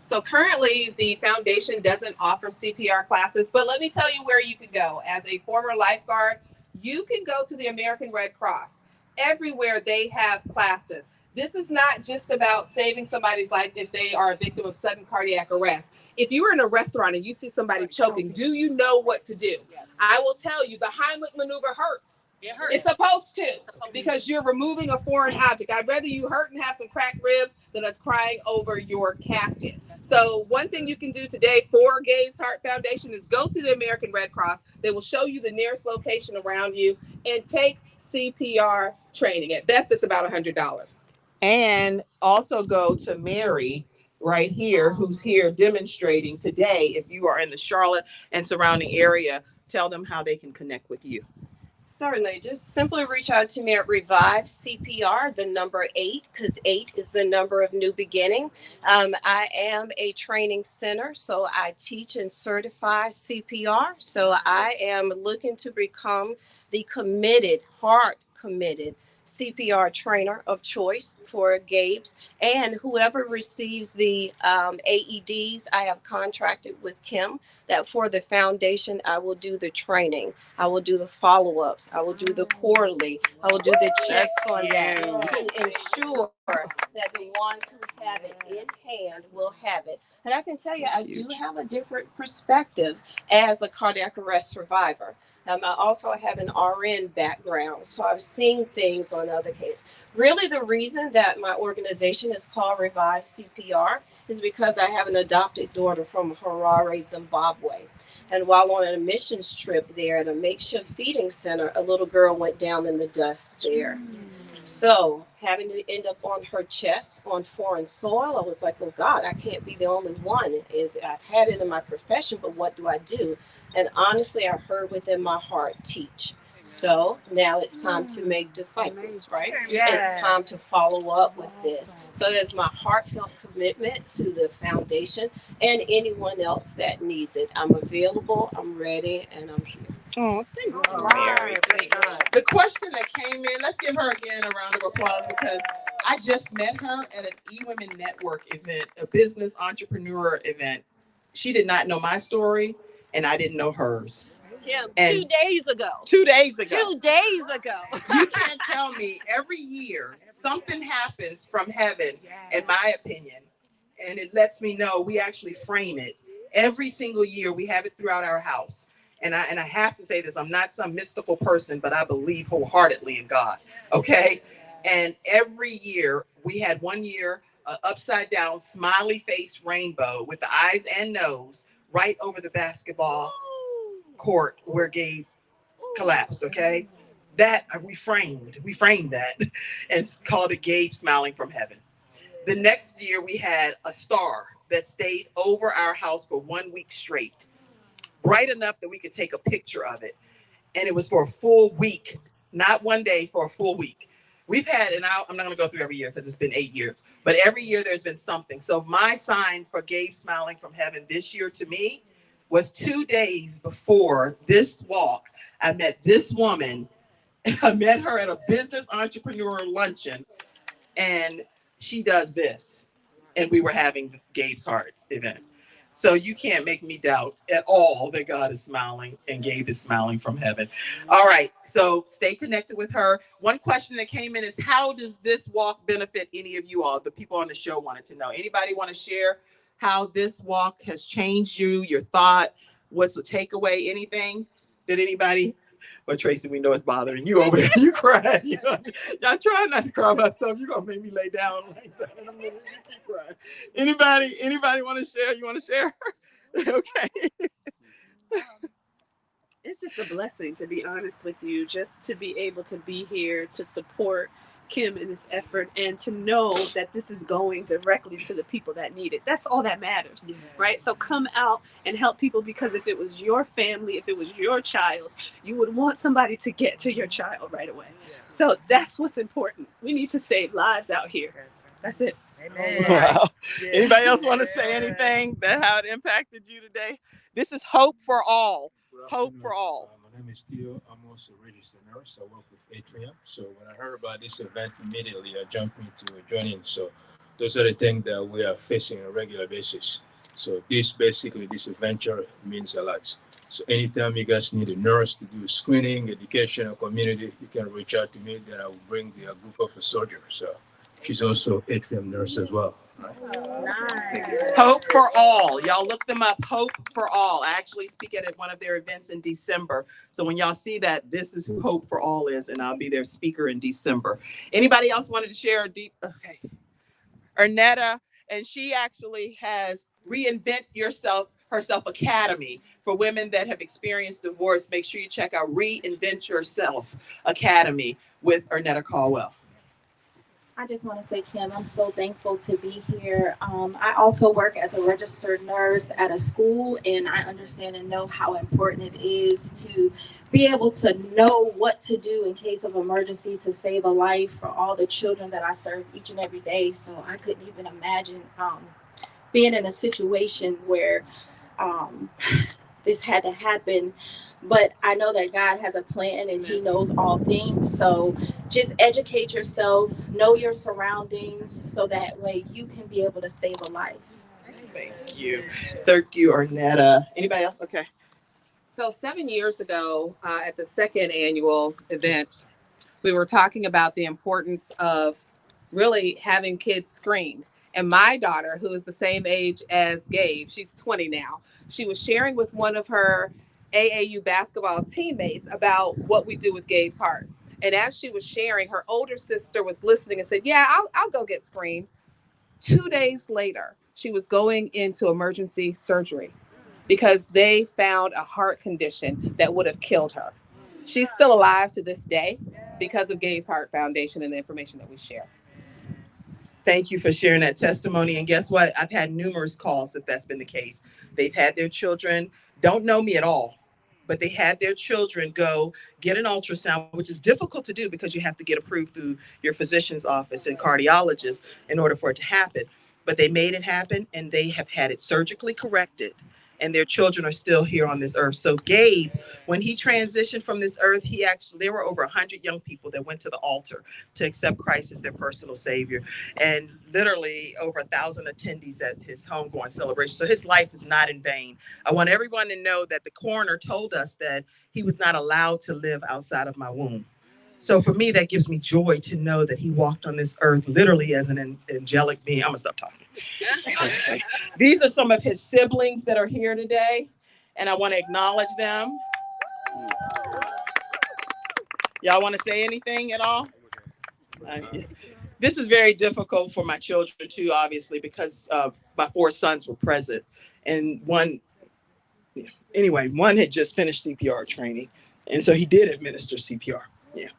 So currently the foundation doesn't offer CPR classes, but let me tell you where you could go. As a former lifeguard, you can go to the American Red Cross. Everywhere they have classes. This is not just about saving somebody's life if they are a victim of sudden cardiac arrest. If you were in a restaurant and you see somebody choking, do you know what to do? I will tell you, the Heimlich maneuver hurts. It's supposed to, because you're removing a foreign object. I'd rather you hurt and have some cracked ribs than us crying over your casket. So one thing you can do today for Gabe's Heart Foundation is go to the American Red Cross. They will show you the nearest location around you and take CPR training. At best, it's about $100. And also go to Mary right here, who's here demonstrating today. If you are in the Charlotte and surrounding area, tell them how they can connect with you. Certainly. Just simply reach out to me at Revive CPR, the number 8, because 8 is the number of new beginning. I am a training center, so I teach and certify CPR. So I am looking to become the committed, heart committed CPR trainer of choice for Gabe's, and whoever receives the AEDs, I have contracted with Kim that for the foundation, I will do the training, I will do the follow-ups, I will do the quarterly, I will do the checks on that to ensure that the ones who have it in hand will have it. And I can tell you, I do have a different perspective as a cardiac arrest survivor. I also have an RN background, so I've seen things on other cases. Really, the reason that my organization is called Revive CPR is because I have an adopted daughter from Harare, Zimbabwe. And while on a missions trip there at a makeshift feeding center, a little girl went down in the dust there. So having to end up on her chest on foreign soil, I was like, oh God, I can't be the only one. I've had it in my profession, but what do I do? And honestly, I heard within my heart, teach. So now it's time to make disciples, right? Yes. It's time to follow up with this. So there's my heartfelt commitment to the foundation and anyone else that needs it. I'm available, I'm ready, and I'm here. Oh, thank you, Mary. The question that came in, let's give her again a round of applause, because I just met her at an eWomen Network event, a business entrepreneur event. She did not know my story, and I didn't know hers. Yeah, and 2 days ago. 2 days ago. 2 days ago. You can't tell me every year something happens from heaven, in my opinion, and it lets me know we actually frame it. Every single year we have it throughout our house. And I have to say this, I'm not some mystical person, but I believe wholeheartedly in God, okay? And every year, we had one year, upside down, smiley face rainbow with the eyes and nose right over the basketball court where Gabe collapsed, okay? That, we framed that and called it Gabe Smiling from Heaven. The next year, we had a star that stayed over our house for 1 week straight, bright enough that we could take a picture of it. And it was for a full week, not 1 day, for a full week. We've had, and I'm not going to go through every year because it's been 8 years, but every year there's been something. So my sign for Gabe Smiling from Heaven this year to me was 2 days before this walk. I met this woman. I met her at a business entrepreneur luncheon, and she does this. And we were having the Gabe's Heart event. So you can't make me doubt at all that God is smiling and Gabe is smiling from heaven. All right, so stay connected with her. One question that came in is, how does this walk benefit any of you all? The people on the show wanted to know. Anybody want to share how this walk has changed you, your thought? What's the takeaway? Anything? Did anybody? Well, Tracy, we know it's bothering you over there. You cry. You know, I try not to cry myself. You're going to make me lay down like that. And I'm gonna keep crying. Anybody want to share? You want to share? Okay. It's just a blessing, to be honest with you, just to be able to be here to support Kim in this effort and to know that this is going directly to the people that need it. That's all that matters, right? So come out and help people, because if it was your family, if it was your child, you would want somebody to get to your child right away. So that's what's important. We need to save lives out here. That's it. Amen. Wow. Anybody else want to say anything that how it impacted you today? This is Hope for All. Hope for All. My name is Theo. I'm also a registered nurse. I work with Atrium. So when I heard about this event, immediately I jumped into joining. So those are the things that we are facing on a regular basis. So this venture means a lot. So anytime you guys need a nurse to do screening, education, or community, you can reach out to me. Then I will bring the group of a soldier. So she's also Atrium nurse as well. Hope for All. Y'all look them up. Hope for All. I actually speak at one of their events in December. So when y'all see that, this is who Hope for All is, and I'll be their speaker in December. Anybody else wanted to share a deep? Okay. Ernetta, and she actually has Reinvent Herself Academy for women that have experienced divorce. Make sure you check out Reinvent Yourself Academy with Ernetta Caldwell. I just want to say, Kim, I'm so thankful to be here. I also work as a registered nurse at a school, and I understand and know how important it is to be able to know what to do in case of emergency to save a life for all the children that I serve each and every day. So I couldn't even imagine being in a situation where this had to happen. But I know that God has a plan and He knows all things. So just educate yourself, know your surroundings, so that way you can be able to save a life. Thank you. Thank you, Ernetta. Anybody else? Okay. So 7 years ago, at the second annual event, we were talking about the importance of really having kids screened. And my daughter, who is the same age as Gabe, she's 20 now, she was sharing with one of her AAU basketball teammates about what we do with Gabe's heart. And as she was sharing, her older sister was listening and said, yeah, I'll go get screened. 2 days later, she was going into emergency surgery because they found a heart condition that would have killed her. She's still alive to this day because of Gabe's Heart Foundation and the information that we share. Thank you for sharing that testimony. And guess what? I've had numerous calls that that's been the case. They've had their children, don't know me at all, but they had their children go get an ultrasound, which is difficult to do because you have to get approved through your physician's office and cardiologist in order for it to happen. But they made it happen, and they have had it surgically corrected, and their children are still here on this earth. So Gabe, when he transitioned from this earth, there were over 100 young people that went to the altar to accept Christ as their personal savior, and literally over 1,000 attendees at his homegoing celebration. So his life is not in vain. I want everyone to know that the coroner told us that he was not allowed to live outside of my womb. So for me, that gives me joy to know that he walked on this earth literally as an angelic being. I'm gonna stop talking. Okay. These are some of his siblings that are here today, and I want to acknowledge them. Y'all want to say anything at all? This is very difficult for my children too, obviously, because my 4 sons were present, and one had just finished CPR training, and so he did administer CPR. Yeah.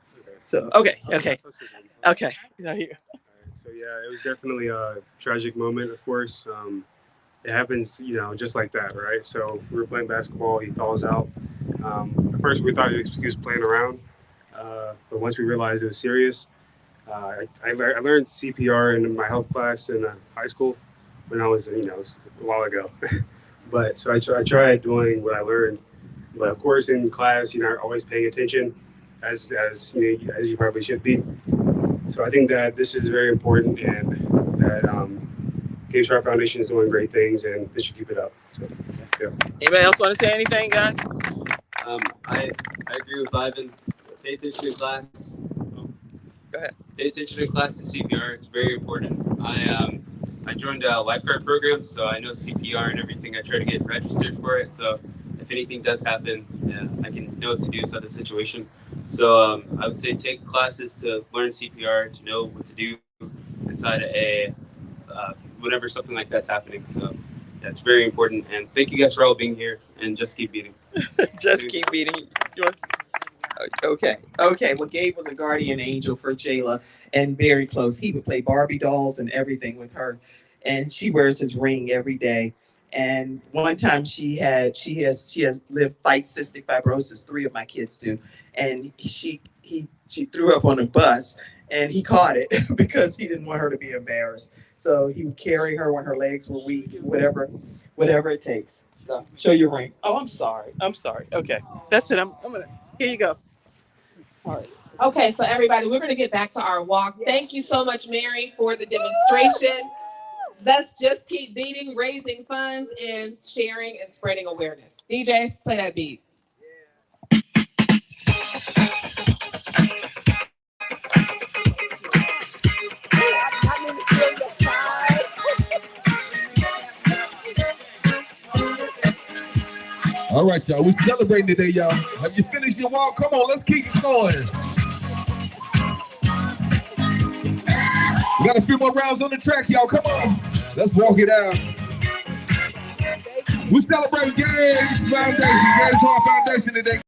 So okay. So yeah, it was definitely a tragic moment, of course. It happens, just like that, right? So we were playing basketball, he falls out. At first we thought he was playing around, but once we realized it was serious, I learned CPR in my health class in high school when I was, a while ago. But so I tried doing what I learned, but of course in class, you're not always paying attention as you probably should be. So I think that this is very important, and that Gabe's Heart Foundation is doing great things, and they should keep it up. So, yeah. Anybody else want to say anything, guys? I agree with Ivan. Pay attention in class. Go ahead. Pay attention in class to CPR. It's very important. I joined a lifeguard program, so I know CPR and everything. I try to get registered for it, so if anything does happen, I can know what to do inside the situation. So I would say take classes to learn CPR, to know what to do inside a whenever something like that's happening. So that's very important. And thank you guys for all being here, and just keep beating. Keep beating. Okay. Well, Gabe was a guardian angel for Jayla, and very close. He would play Barbie dolls and everything with her, and she wears his ring every day. And one time she has fights cystic fibrosis. 3 of my kids do, and she threw up on a bus, and he caught it because he didn't want her to be embarrassed. So he would carry her when her legs were weak, whatever it takes. So show your ring. Oh, I'm sorry. Okay, that's it. I'm gonna. Here you go. All right. Okay, so everybody, we're going to get back to our walk. Thank you so much, Mary, for the demonstration. Let's just keep beating, raising funds, and sharing and spreading awareness. DJ, play that beat. All right, y'all. We're celebrating today, y'all. Have you finished your walk? Come on, let's keep it going. We got a few more rounds on the track, y'all. Come on. Let's walk it out. We celebrate Gabe's Foundation, Gabe's Heart Foundation today.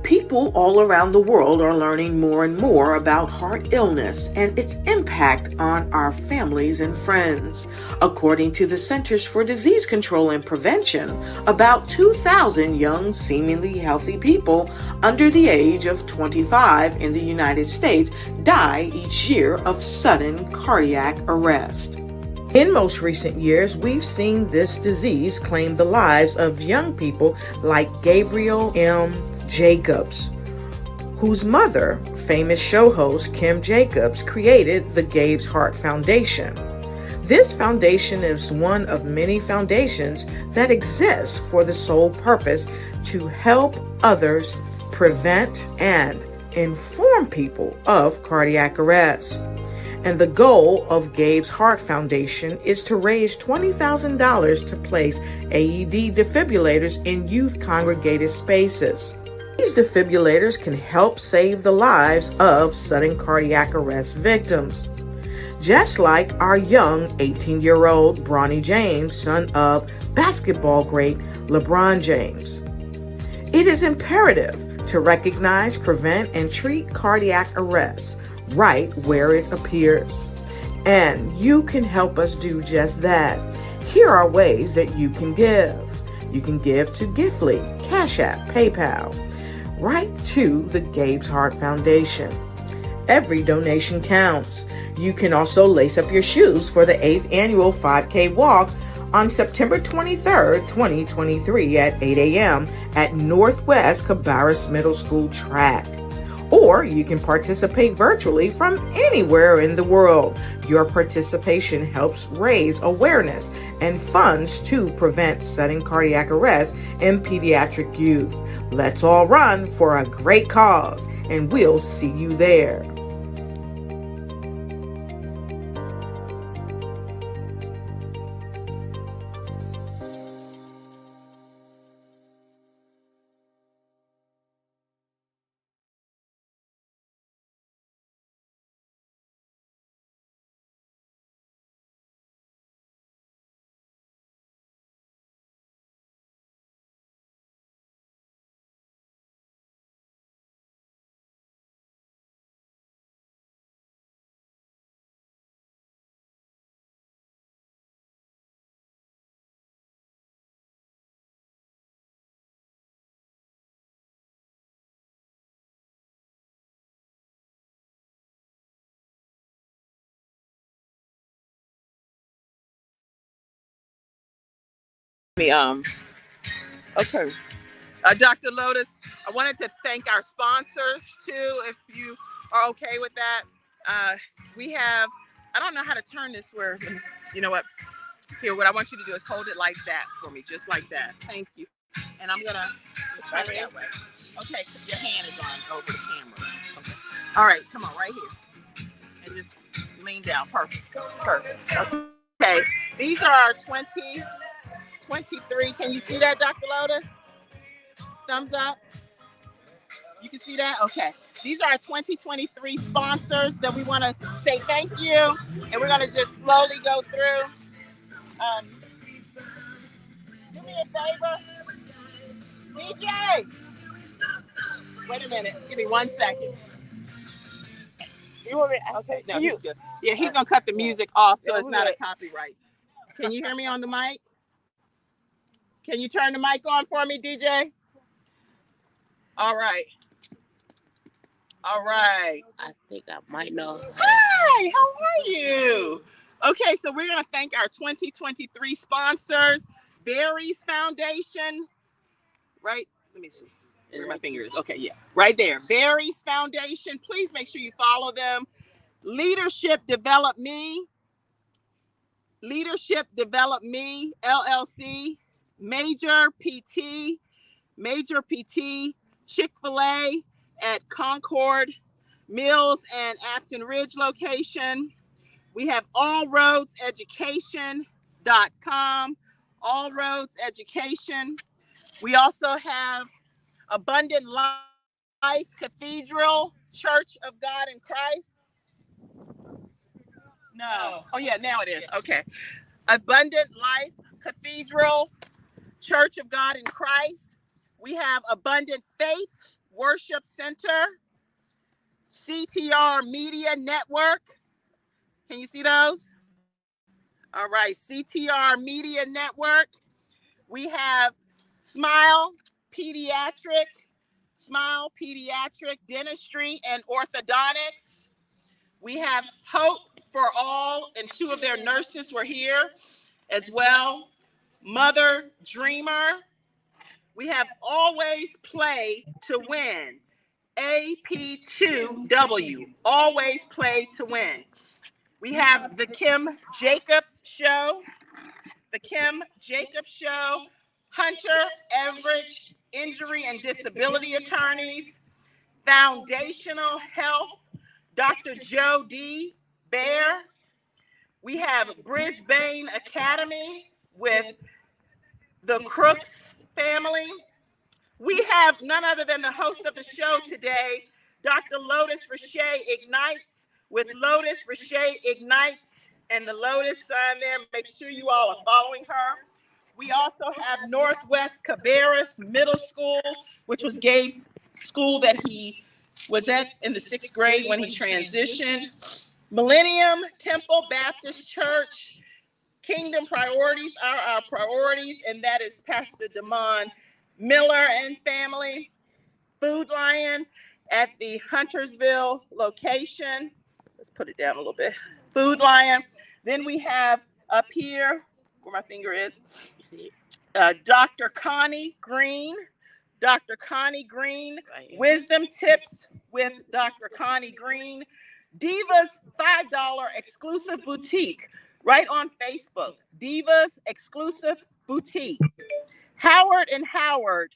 People all around the world are learning more and more about heart illness and its impact on our families and friends. According to the Centers for Disease Control and Prevention, about 2,000 young, seemingly healthy people under the age of 25 in the United States die each year of sudden cardiac arrest. In most recent years, we've seen this disease claim the lives of young people like Gabriel M. Jacobs, whose mother, famous show host Kim Jacobs, created the Gabe's Heart Foundation. This foundation is one of many foundations that exist for the sole purpose to help others prevent and inform people of cardiac arrest. And the goal of Gabe's Heart Foundation is to raise $20,000 to place AED defibrillators in youth congregated spaces. These defibrillators can help save the lives of sudden cardiac arrest victims. Just like our young 18-year-old Bronny James, son of basketball great LeBron James. It is imperative to recognize, prevent, and treat cardiac arrest right where it appears. And you can help us do just that. Here are ways that you can give. You can give to Giftly, Cash App, PayPal, right to the Gabe's Heart Foundation. Every donation counts. You can also lace up your shoes for the 8th annual 5K walk on September 23rd, 2023 at 8 a.m. at Northwest Cabarrus Middle School track. Or you can participate virtually from anywhere in the world. Your participation helps raise awareness and funds to prevent sudden cardiac arrest in pediatric youth. Let's all run for a great cause, and we'll see you there. Okay. Dr. Lotus, I wanted to thank our sponsors too, if you are okay with that. We have, I don't know how to turn this where, you know what? Here, what I want you to do is hold it like that for me, just like that. Thank you. And I'm gonna turn it that way. Okay, your hand is on over the camera. Okay. All right, come on, right here. And just lean down. Perfect. Perfect. Okay. These are our 2023. Can you see that, Dr. Lotus? Thumbs up. You can see that? Okay. These are our 2023 sponsors that we want to say thank you. And we're going to just slowly go through. Do me a favor. DJ! Wait a minute. Give me 1 second. You want me? Okay, no, he's good. Yeah, he's gonna cut the music off so it's not a copyright. Can you hear me on the mic? Can you turn the mic on for me, DJ? All right. All right. I think I might know. Hi, how are you? Okay, so we're going to thank our 2023 sponsors, Barry's Foundation, right? Let me see where my finger is. Okay, yeah, right there. Barry's Foundation. Please make sure you follow them. Leadership Develop Me, LLC, Major PT, Chick-fil-A at Concord Mills and Afton Ridge location. We have allroadseducation.com, All Roads Education. We also have Abundant Life Cathedral Church of God in Christ. No. Oh, yeah, now it is. Okay. Abundant Life Cathedral Church of God in Christ. We have Abundant Faith Worship Center, CTR Media Network. Can you see those? All right, CTR Media Network. We have Smile Pediatric Dentistry and Orthodontics. We have Hope for All, and two of their nurses were here as well. Mother Dreamer. We have Always Play to Win. AP2W, Always Play to Win. We have the Kim Jacobs Show, Hunter Everidge Injury and Disability Attorneys, Foundational Health, Dr. Joe D. Bear. We have Brisbane Academy with the Crooks family. We have none other than the host of the show today, Dr. Lotus Richey Ignites with Lotus Richey Ignites and the Lotus sign there. Make sure you all are following her. We also have Northwest Cabarrus Middle School, which was Gabe's school that he was at in the 6th grade when he transitioned. Millennium Temple Baptist Church. Kingdom Priorities are our priorities, and that is Pastor Damon Miller and family. Food Lion at the Huntersville location. Let's put it down a little bit. Food Lion. Then we have up here, where my finger is, Dr. Connie Green. Wisdom Tips with Dr. Connie Green. Divas $5 exclusive boutique right on Facebook. Divas exclusive boutique. Howard and Howard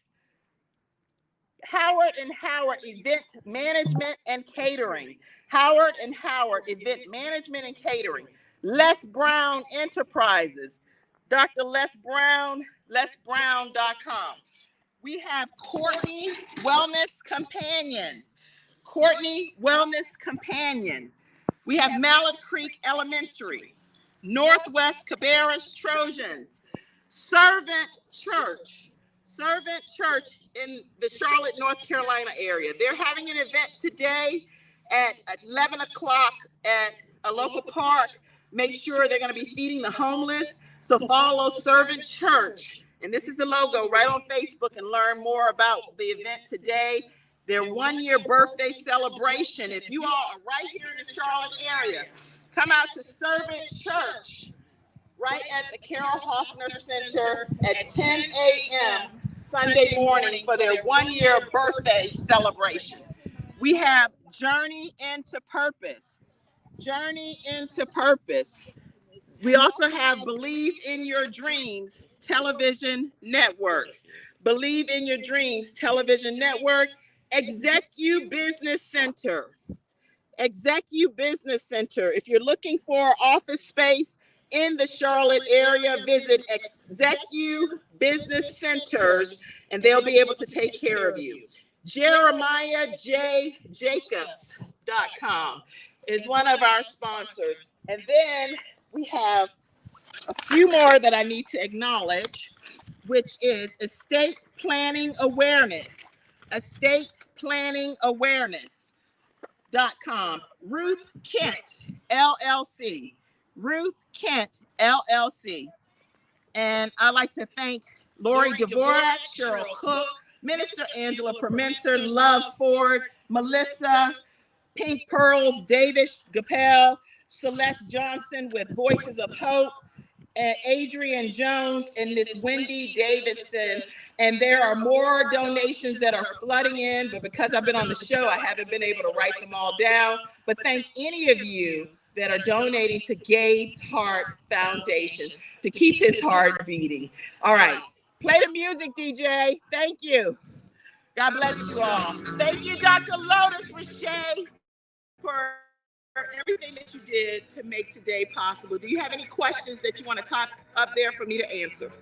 Event Management and Catering. Howard and Howard Event Management and Catering. Les Brown Enterprises. Dr. Les Brown, lesbrown.com. We have Courtney Wellness Companion. We have Mallet Creek Elementary. Northwest Cabarrus Trojans. Servant Church in the Charlotte, North Carolina area. They're having an event today at 11 o'clock at a local park. Make sure they're going to be feeding the homeless. So follow Servant Church. And this is the logo right on Facebook, and learn more about the event today. Their 1-year birthday celebration. If you all are right here in the Charlotte area, come out to Servant Church right at the Carol Hoffner Center at 10 a.m. Sunday morning for their 1-year birthday celebration. We have Journey into Purpose. We also have Believe in Your Dreams Television Network. Execu Business Center. If you're looking for office space in the Charlotte area, visit Execu Business Centers and they'll be able to take care of you. JeremiahJJacobs.com is one of our sponsors. And then we have a few more that I need to acknowledge, which is Estate Planning Awareness. Ruth.com. Ruth Kent, LLC. Ruth Kent, LLC. And I'd like to thank Lori Dvorak, Cheryl Cook, Minister Angela Permenser, Love Ford, Melissa, Pink Pearls, David Gapel, Celeste Johnson with Voices of Hope, and Adrian Jones and Miss Wendy Davidson. And there are more donations that are flooding in, but because I've been on the show, I haven't been able to write them all down. But thank any of you that are donating to Gabe's Heart Foundation to keep his heart beating. All right, play the music, DJ. Thank you. God bless you all. Thank you, Dr. Lotus Rashay, for everything that you did to make today possible. Do you have any questions that you want to talk up there for me to answer?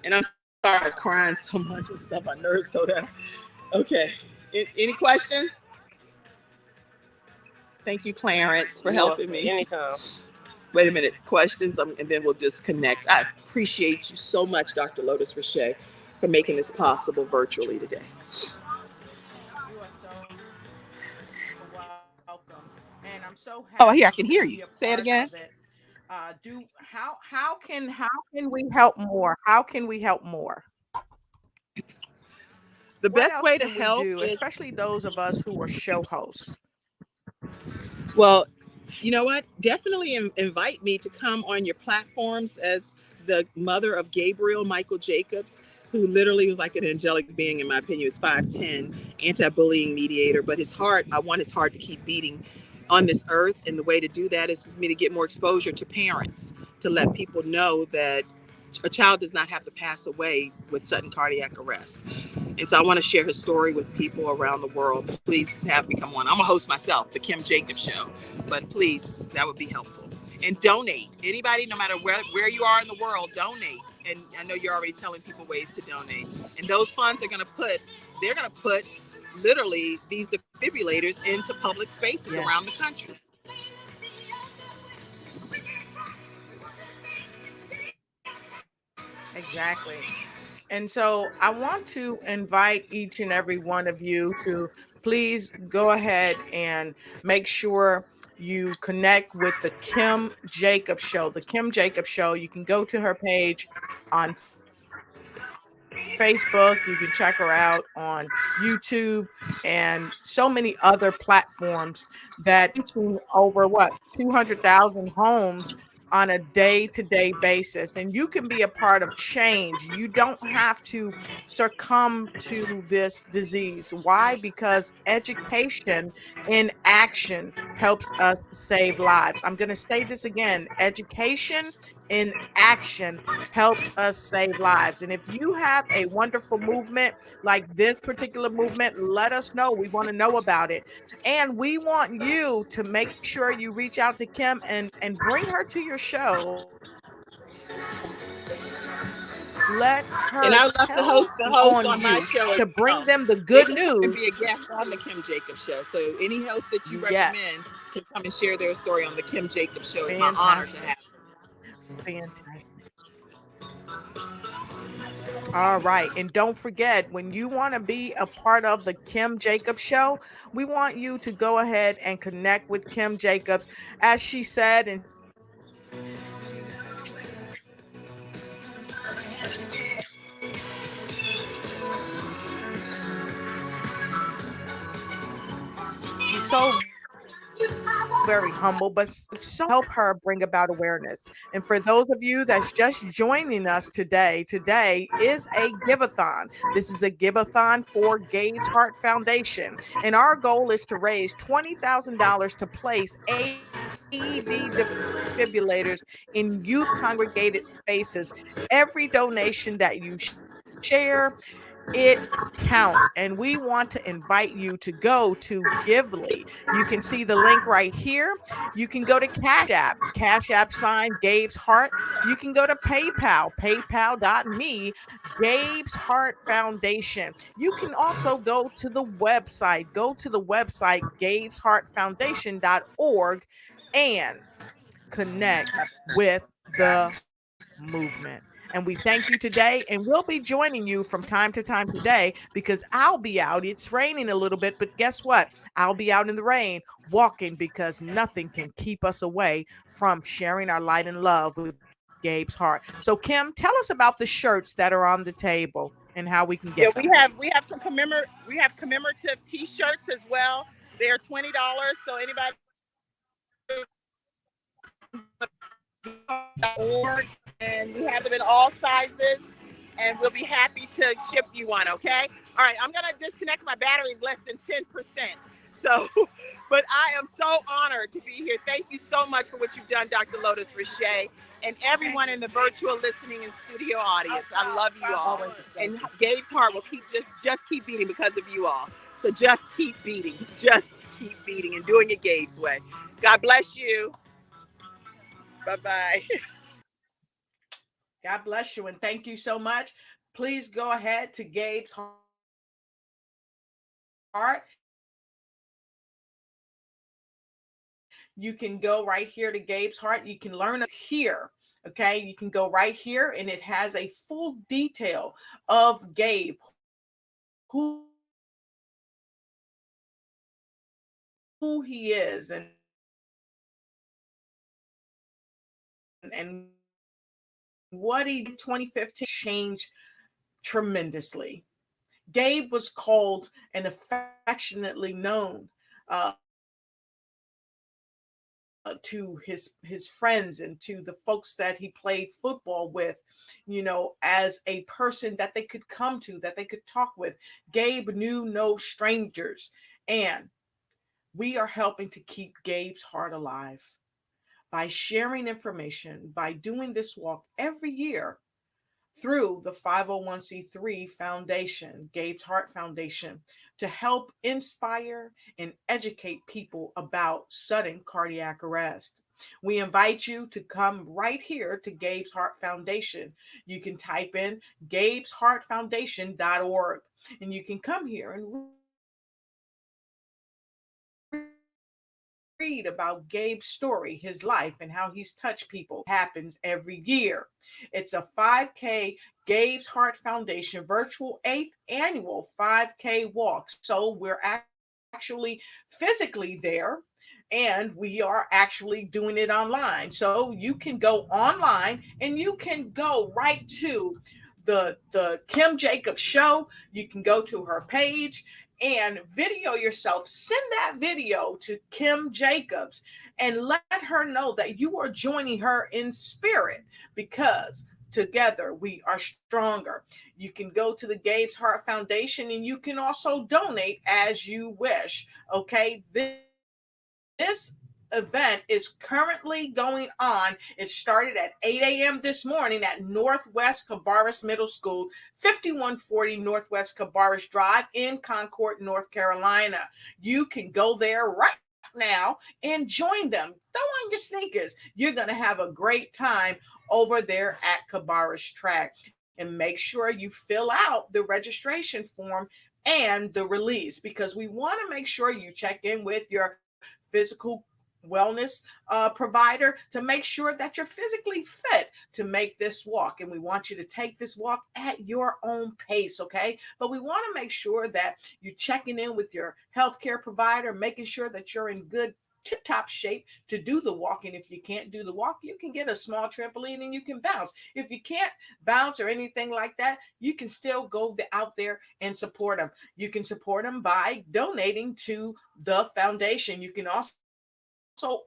And I'm sorry, I was crying so much and stuff. My nerves so down. Okay. Any questions? Thank you, Clarence, for helping me. Anytime. Wait a minute. Questions, and then we'll disconnect. I appreciate you so much, Dr. Lotus Rashay, for making this possible virtually today. And I'm so happy. Oh, here, I can hear you. Say it again. How can we help more? How can we help more? The best way to help is, especially those of us who are show hosts. Well, you know what? Definitely invite me to come on your platforms as the mother of Gabriel Michael Jacobs, who literally was like an angelic being, in my opinion. He was 5'10", anti-bullying mediator, but his heart, I want his heart to keep beating on this earth. And the way to do that is for me to get more exposure to parents, to let people know that a child does not have to pass away with sudden cardiac arrest. And so I want to share his story with people around the world. Please have me come on. I'm a host myself, the Kim Jacobs Show, but please, that would be helpful. And donate. Anybody, no matter where you are in the world, donate. And I know you're already telling people ways to donate. And those funds are going to put literally these defibrillators into public spaces around the country. Exactly. And so I want to invite each and every one of you to please go ahead and make sure you connect with the Kim Jacobs Show. The Kim Jacobs Show, you can go to her page on Facebook. You can check her out on YouTube and so many other platforms that over 200,000 homes on a day-to-day basis. And you can be a part of change. You don't have to succumb to this disease. Why? Because education in action helps us save lives. I'm going to say this again. Education in action helps us save lives. And if you have a wonderful movement like this particular movement, let us know. We want to know about it. And we want you to make sure you reach out to Kim and bring her to your show. Let her and I would love to host the host on my show to bring them the good news. And be a guest on the Kim Jacobs Show. So any host that you recommend can come and share their story on the Kim Jacobs Show. It's my honor to have them. Fantastic. All right. And don't forget, when you want to be a part of the Kim Jacobs Show, we want you to go ahead and connect with Kim Jacobs. As she said, and she's so very humble, but so help her bring about awareness. And for those of you that's just joining us today is a give-a-thon. This is a give-a-thon for Gabe's Heart Foundation. And our goal is to raise $20,000 to place AED defibrillators in youth congregated spaces. Every donation that you share, it counts. And we want to invite you to go to Gively. You can see the link right here. You can go to Cash App sign Gabe's Heart. You can go to PayPal, paypal.me, Gabe's Heart Foundation. You can also go to the website, gabesheartfoundation.org and connect with the movement. And we thank you today. And we'll be joining you from time to time today because I'll be out. It's raining a little bit, but guess what? I'll be out in the rain walking because nothing can keep us away from sharing our light and love with Gabe's heart. So, Kim, tell us about the shirts that are on the table and how we can get Yeah, them. we have some commemorative T-shirts as well. They're $20. So anybody org, and we have them in all sizes, and we'll be happy to ship you one. Okay. All right. I'm gonna disconnect. My battery is less than 10%. So, but I am so honored to be here. Thank you so much for what you've done, Dr. Lotus Riche, and everyone in the virtual listening and studio audience. I love you all, and Gabe's heart will just keep beating because of you all. So just keep beating, and doing it Gabe's way. God bless you. Bye bye. God bless you and thank you so much. Please go ahead to Gabe's heart. You can go right here to Gabe's heart. You can learn here. Okay, you can go right here and it has a full detail of Gabe, who he is and what he did 2015 changed tremendously. Gabe was called and affectionately known to his friends and to the folks that he played football with, as a person that they could come to, that they could talk with. Gabe knew no strangers, and we are helping to keep Gabe's heart alive by sharing information, by doing this walk every year through the 501c3 foundation, Gabe's Heart Foundation, to help inspire and educate people about sudden cardiac arrest. We invite you to come right here to Gabe's Heart Foundation. You can type in gabesheartfoundation.org and you can come here and read about Gabe's story, his life, and how he's touched people. Happens every year. It's a 5K Gabe's Heart Foundation virtual 8th annual 5K walk. So we're actually physically there and we are actually doing it online. So you can go online and you can go right to the Kim Jacobs show. You can go to her page and video yourself. Send that video to Kim Jacobs and let her know that you are joining her in spirit because together we are stronger. You can go to the Gabe's Heart Foundation and you can also donate as you wish. Okay, this event is currently going on. It started at 8 a.m. this morning at Northwest Cabarrus Middle School, 5140 Northwest Cabarrus Drive in Concord, North Carolina. You can go there right now and join them. Throw on your sneakers. You're going to have a great time over there at Cabarrus Track. And make sure you fill out the registration form and the release because we want to make sure you check in with your physical wellness provider to make sure that you're physically fit to make this walk. And we want you to take this walk at your own pace, okay? But we want to make sure that you're checking in with your healthcare provider, making sure that you're in good tip-top shape to do the walk. And if you can't do the walk, you can get a small trampoline and you can bounce. If you can't bounce or anything like that, you can still go out there and support them. You can support them by donating to the foundation. You can also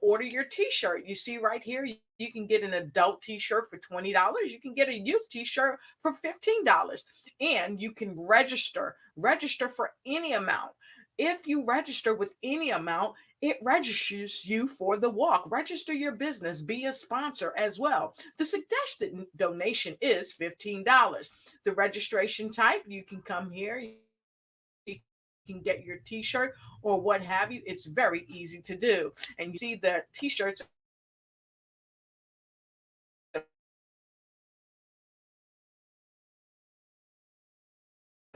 order your t-shirt. You see right here, you can get an adult t-shirt for $20. You can get a youth t-shirt for $15. And you can register for any amount. If you register with any amount, it registers you for the walk. Register your business, be a sponsor as well. The suggested donation is $15. The registration type, you can come here, you can get your t-shirt or what have you. It's very easy to do. And you see the t-shirts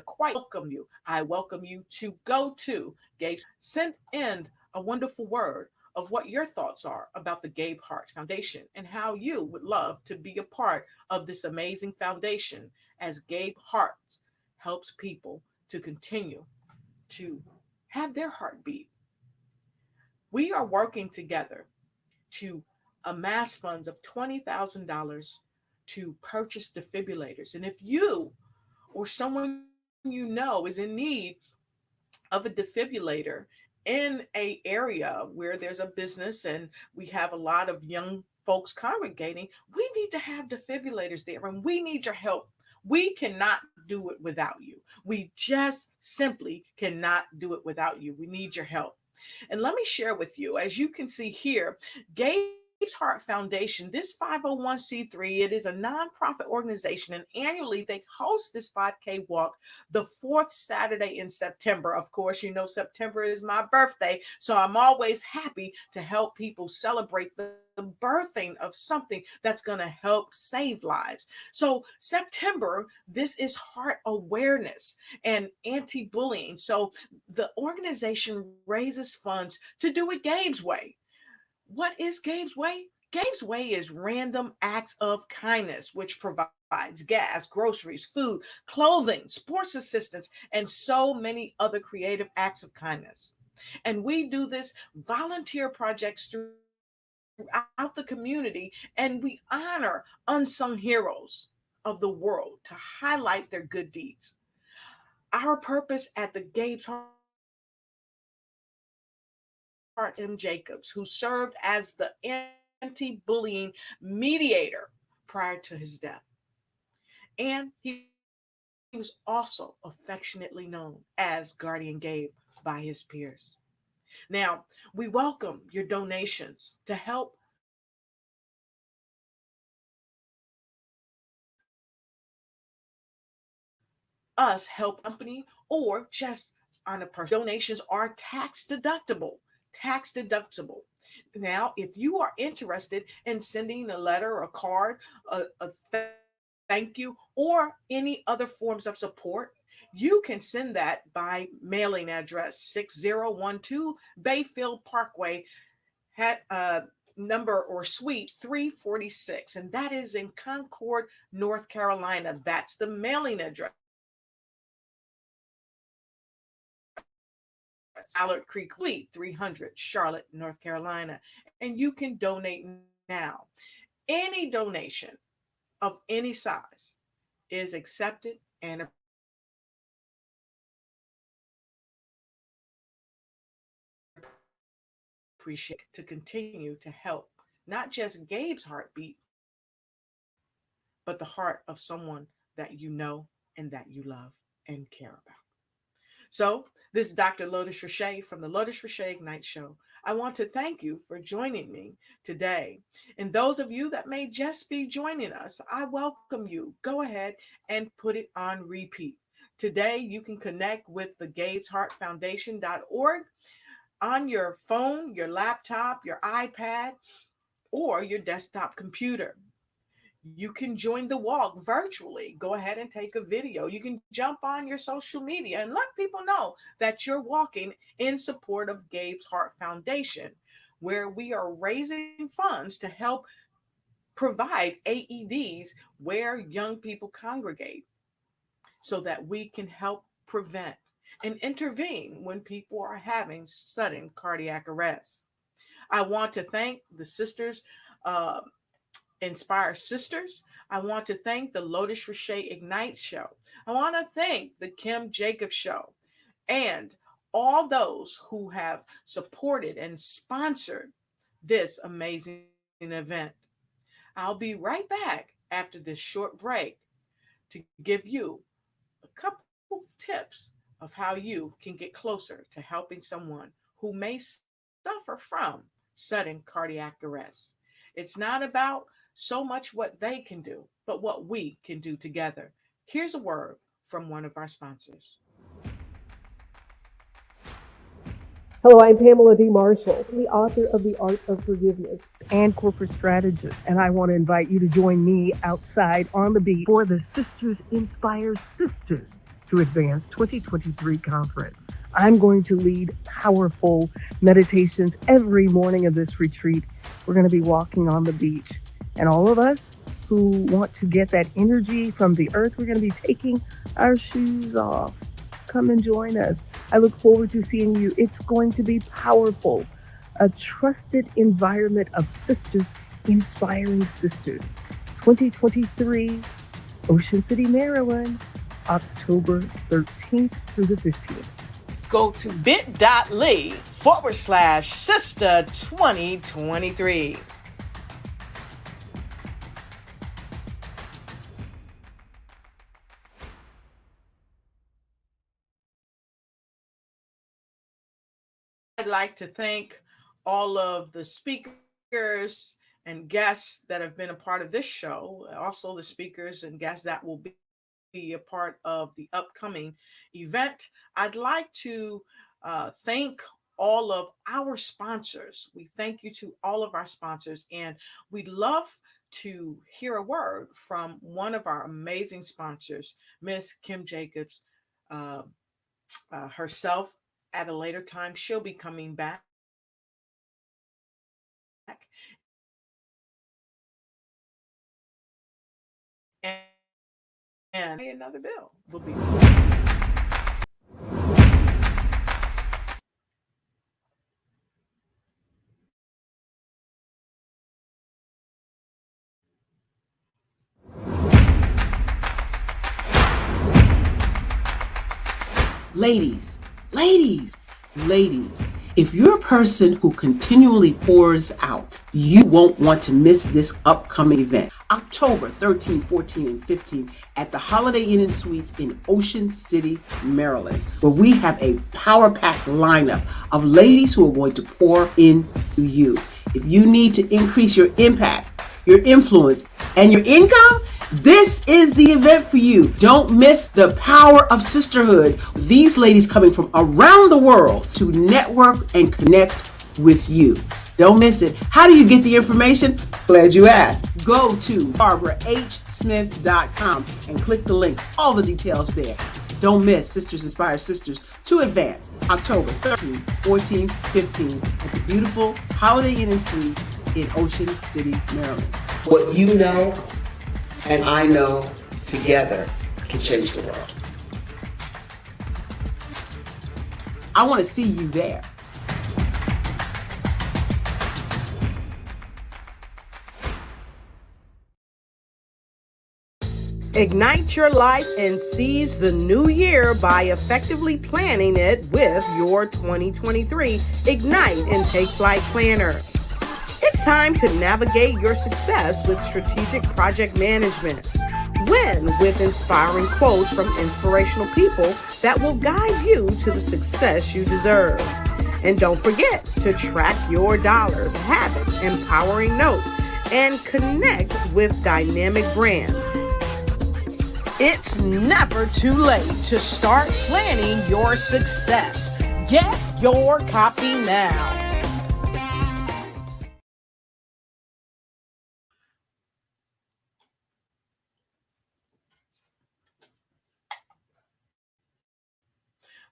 quite welcome you. I welcome you to go to Gabe. Send in a wonderful word of what your thoughts are about the Gabe Hart Foundation and how you would love to be a part of this amazing foundation as Gabe Hart helps people to continue to have their heartbeat. We are working together to amass funds of $20,000 to purchase defibrillators. And if you or someone you know is in need of a defibrillator in a area where there's a business and we have a lot of young folks congregating, we need to have defibrillators there and we need your help. We cannot do it without you. We just simply cannot do it without you. We need your help. And let me share with you, as you can see here, Gabe's Heart Foundation, this 501c3, it is a nonprofit organization, and annually they host this 5K walk the fourth Saturday in September. Of course, you know September is my birthday, so I'm always happy to help people celebrate the birthing of something that's going to help save lives. So September, this is heart awareness and anti-bullying. So the organization raises funds to do it Gabe's way. What is Gabe's way? Gabe's way is random acts of kindness, which provides gas, groceries, food, clothing, sports assistance, and so many other creative acts of kindness. And we do this volunteer projects throughout the community, and we honor unsung heroes of the world to highlight their good deeds. Our purpose at the Gabe's Heart M. Jacobs, who served as the anti-bullying mediator prior to his death. And he was also affectionately known as Guardian Gabe by his peers. Now, we welcome your donations to help us help company or just on a personal. Donations are tax deductible. Tax deductible. Now, if you are interested in sending a letter, a card, a thank you, or any other forms of support, you can send that by mailing address 6012 Bayfield Parkway, number or suite 346, and that is in Concord, North Carolina. That's the mailing address. Allard Creek Suite 300, Charlotte, North Carolina. And you can donate now. Any donation of any size is accepted and appreciated to continue to help not just Gabe's heartbeat, but the heart of someone that you know and that you love and care about. So, this is Dr. Lotus Richey from the Lotus Richey Ignite Show. I want to thank you for joining me today. And those of you that may just be joining us, I welcome you. Go ahead and put it on repeat. Today, you can connect with the GabesHeartFoundation.org on your phone, your laptop, your iPad, or your desktop computer. You can join the walk virtually. Go ahead and take a video. You can jump on your social media and let people know that you're walking in support of Gabe's Heart Foundation, where we are raising funds to help provide AEDs where young people congregate so that we can help prevent and intervene when people are having sudden cardiac arrest. I want to thank the sisters, Inspire Sisters. I want to thank the Lotus Richey Ignite Show. I want to thank the Kim Jacobs Show and all those who have supported and sponsored this amazing event. I'll be right back after this short break to give you a couple tips of how you can get closer to helping someone who may suffer from sudden cardiac arrest. It's not about so much what they can do, but what we can do together. Here's a word from one of our sponsors. Hello, I'm Pamela D. Marshall, the author of The Art of Forgiveness and corporate strategist, and I want to invite you to join me outside on the beach for the Sisters Inspire Sisters to Advance 2023 conference. I'm going to lead powerful meditations every morning of this retreat. We're going to be walking on the beach. And all of us who want to get that energy from the earth, we're going to be taking our shoes off. Come and join us. I look forward to seeing you. It's going to be powerful. A trusted environment of sisters inspiring sisters. 2023, Ocean City, Maryland, October 13th through the 15th. Go to bit.ly/sister 2023. I'd like to thank all of the speakers and guests that have been a part of this show, also the speakers and guests that will be a part of the upcoming event. I'd like to thank all of our sponsors. We thank you to all of our sponsors, and we'd love to hear a word from one of our amazing sponsors, Miss Kim Jacobs herself. At a later time, she'll be coming back. And another bill will be. Ladies, if you're a person who continually pours out, you won't want to miss this upcoming event. October 13, 14, and 15 at the Holiday Inn and Suites in Ocean City, Maryland, where we have a power-packed lineup of ladies who are going to pour into you. If you need to increase your impact, your influence, and your income, this is the event for you. Don't miss the power of sisterhood. These ladies coming from around the world to network and connect with you. Don't miss it. How do you get the information? Glad you asked. Go to barbarahsmith.com and click the link. All the details there. Don't miss Sisters Inspire Sisters to Advance, October 13, 14, 15 at the beautiful Holiday Inn and Suites in Ocean City, Maryland. What you know and I know together can change the world. I want to see you there. Ignite your life and seize the new year by effectively planning it with your 2023 Ignite and Take Flight Planner. It's time to navigate your success with strategic project management. Win with inspiring quotes from inspirational people that will guide you to the success you deserve. And don't forget to track your dollars, habits, empowering notes, and connect with dynamic brands. It's never too late to start planning your success. Get your copy now.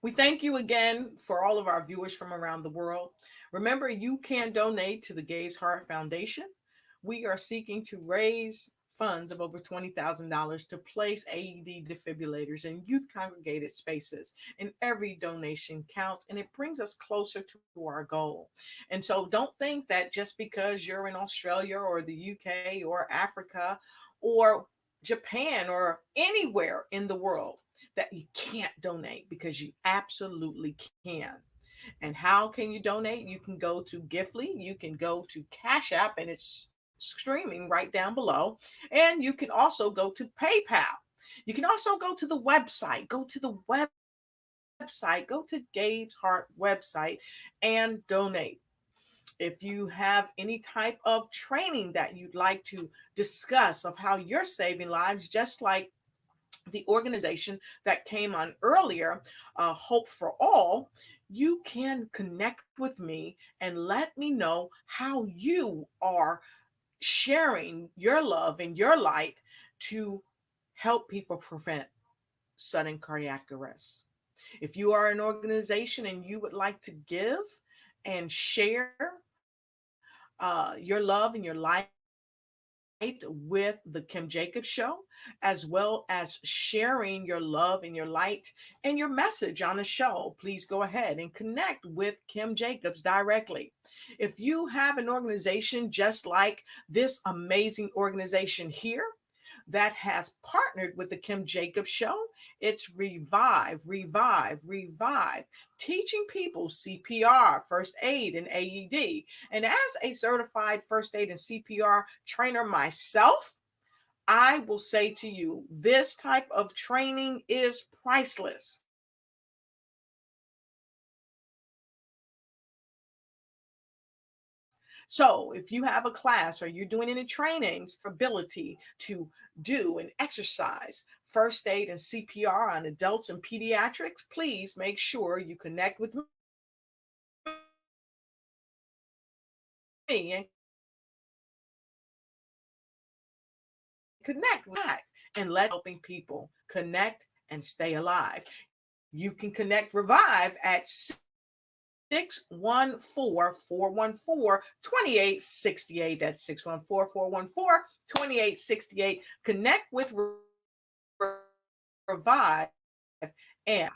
We thank you again for all of our viewers from around the world. Remember, you can donate to the Gabe's Heart Foundation. We are seeking to raise funds of over $20,000 to place AED defibrillators in youth congregated spaces. And every donation counts, and it brings us closer to our goal. And so don't think that just because you're in Australia or the UK or Africa or Japan or anywhere in the world that you can't donate, because you absolutely can. And how can you donate? You can go to Giftly, you can go to Cash App, and it's streaming right down below. And you can also go to PayPal. You can also go to the website. Go to the website. Go to Gabe's Heart website and donate. If you have any type of training that you'd like to discuss of how you're saving lives, just like the organization that came on earlier, Hope for All, you can connect with me and let me know how you are sharing your love and your light to help people prevent sudden cardiac arrest. If you are an organization and you would like to give and share your love and your light with the Kim Jacobs Show, as well as sharing your love and your light and your message on the show, please go ahead and connect with Kim Jacobs directly. If you have an organization just like this amazing organization here that has partnered with the Kim Jacobs Show, it's Revive, teaching people CPR, first aid, and AED. And as a certified first aid and CPR trainer myself, I will say to you, this type of training is priceless. So if you have a class or you're doing any trainings, ability to do and exercise first aid and CPR on adults and pediatrics, please make sure you connect with me and connect with and let helping people connect and stay alive. You can connect Revive at 614-414-2868. That's 614-414-2868. Connect with Revive. And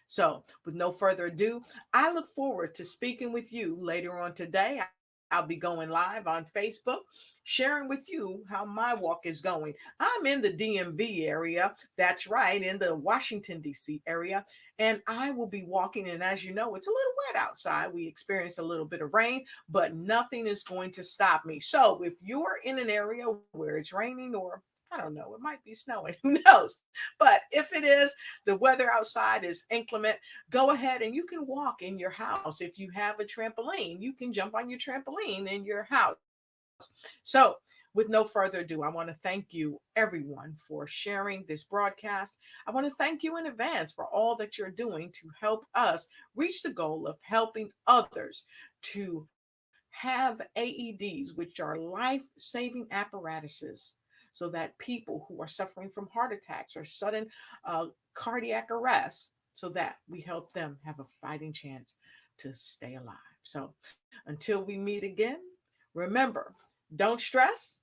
so, with no further ado, I look forward to speaking with you later on today. I'll be going live on Facebook, sharing with you how my walk is going. I'm in the DMV area. That's right, in the Washington, D.C. area. And I will be walking. And as you know, it's a little wet outside. We experienced a little bit of rain, but nothing is going to stop me. So if you're in an area where it's raining, or I don't know, it might be snowing, who knows? But if it is, the weather outside is inclement, go ahead and you can walk in your house. If you have a trampoline, you can jump on your trampoline in your house. So with no further ado, I want to thank you, everyone, for sharing this broadcast. I want to thank you in advance for all that you're doing to help us reach the goal of helping others to have AEDs, which are life-saving apparatuses, so that people who are suffering from heart attacks or sudden cardiac arrest, so that we help them have a fighting chance to stay alive. So until we meet again, remember, don't stress,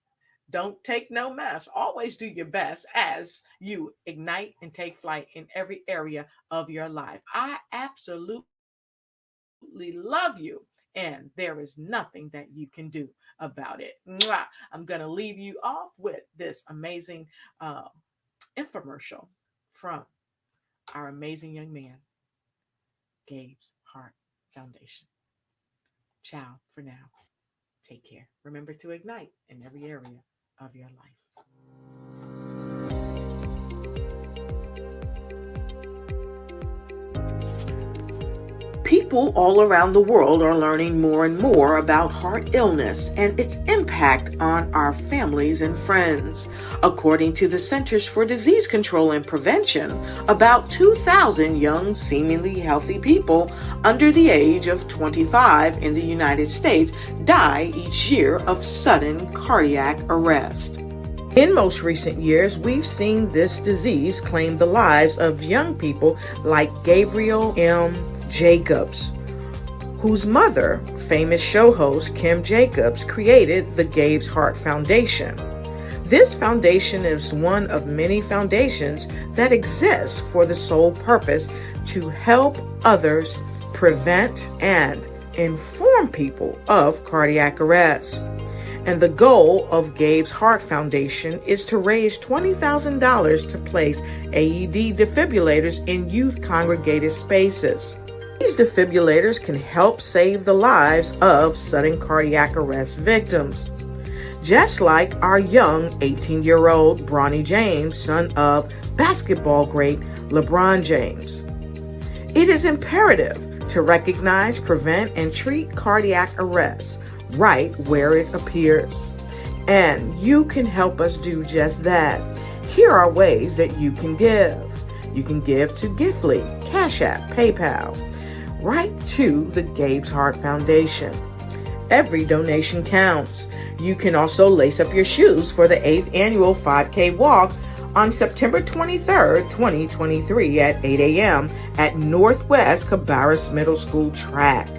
don't take no mess. Always do your best as you ignite and take flight in every area of your life. I absolutely love you, and there is nothing that you can do about it. Mwah. I'm going to leave you off with this amazing infomercial from our amazing young man, Gabe's Heart Foundation. Ciao for now. Take care. Remember to ignite in every area of your life. People all around the world are learning more and more about heart illness and its impact on our families and friends. According to the Centers for Disease Control and Prevention, about 2,000 young, seemingly healthy people under the age of 25 in the United States die each year of sudden cardiac arrest. In most recent years, we've seen this disease claim the lives of young people like Gabriel M. Jacobs, whose mother, famous show host Kim Jacobs, created the Gabe's Heart Foundation. This foundation is one of many foundations that exist for the sole purpose to help others prevent and inform people of cardiac arrest. And the goal of Gabe's Heart Foundation is to raise $20,000 to place AED defibrillators in youth congregated spaces. These defibrillators can help save the lives of sudden cardiac arrest victims. Just like our young 18-year-old Bronny James, son of basketball great LeBron James. It is imperative to recognize, prevent, and treat cardiac arrest right where it appears. And you can help us do just that. Here are ways that you can give. You can give to Giftly, Cash App, PayPal, right to the Gabe's Heart Foundation. Every donation counts. You can also lace up your shoes for the 8th annual 5K walk on September 23rd, 2023 at 8 a.m. at Northwest Cabarrus Middle School track.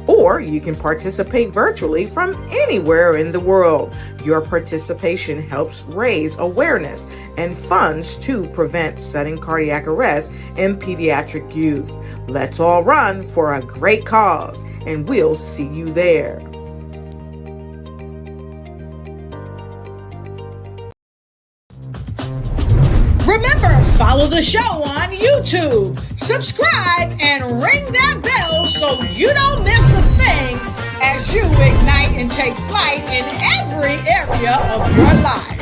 Or you can participate virtually from anywhere in the world. Your participation helps raise awareness and funds to prevent sudden cardiac arrest in pediatric youth. Let's all run for a great cause, and we'll see you there. Remember, follow the show on YouTube, subscribe, and ring that bell so you don't miss a thing as you ignite and take flight in every area of your life.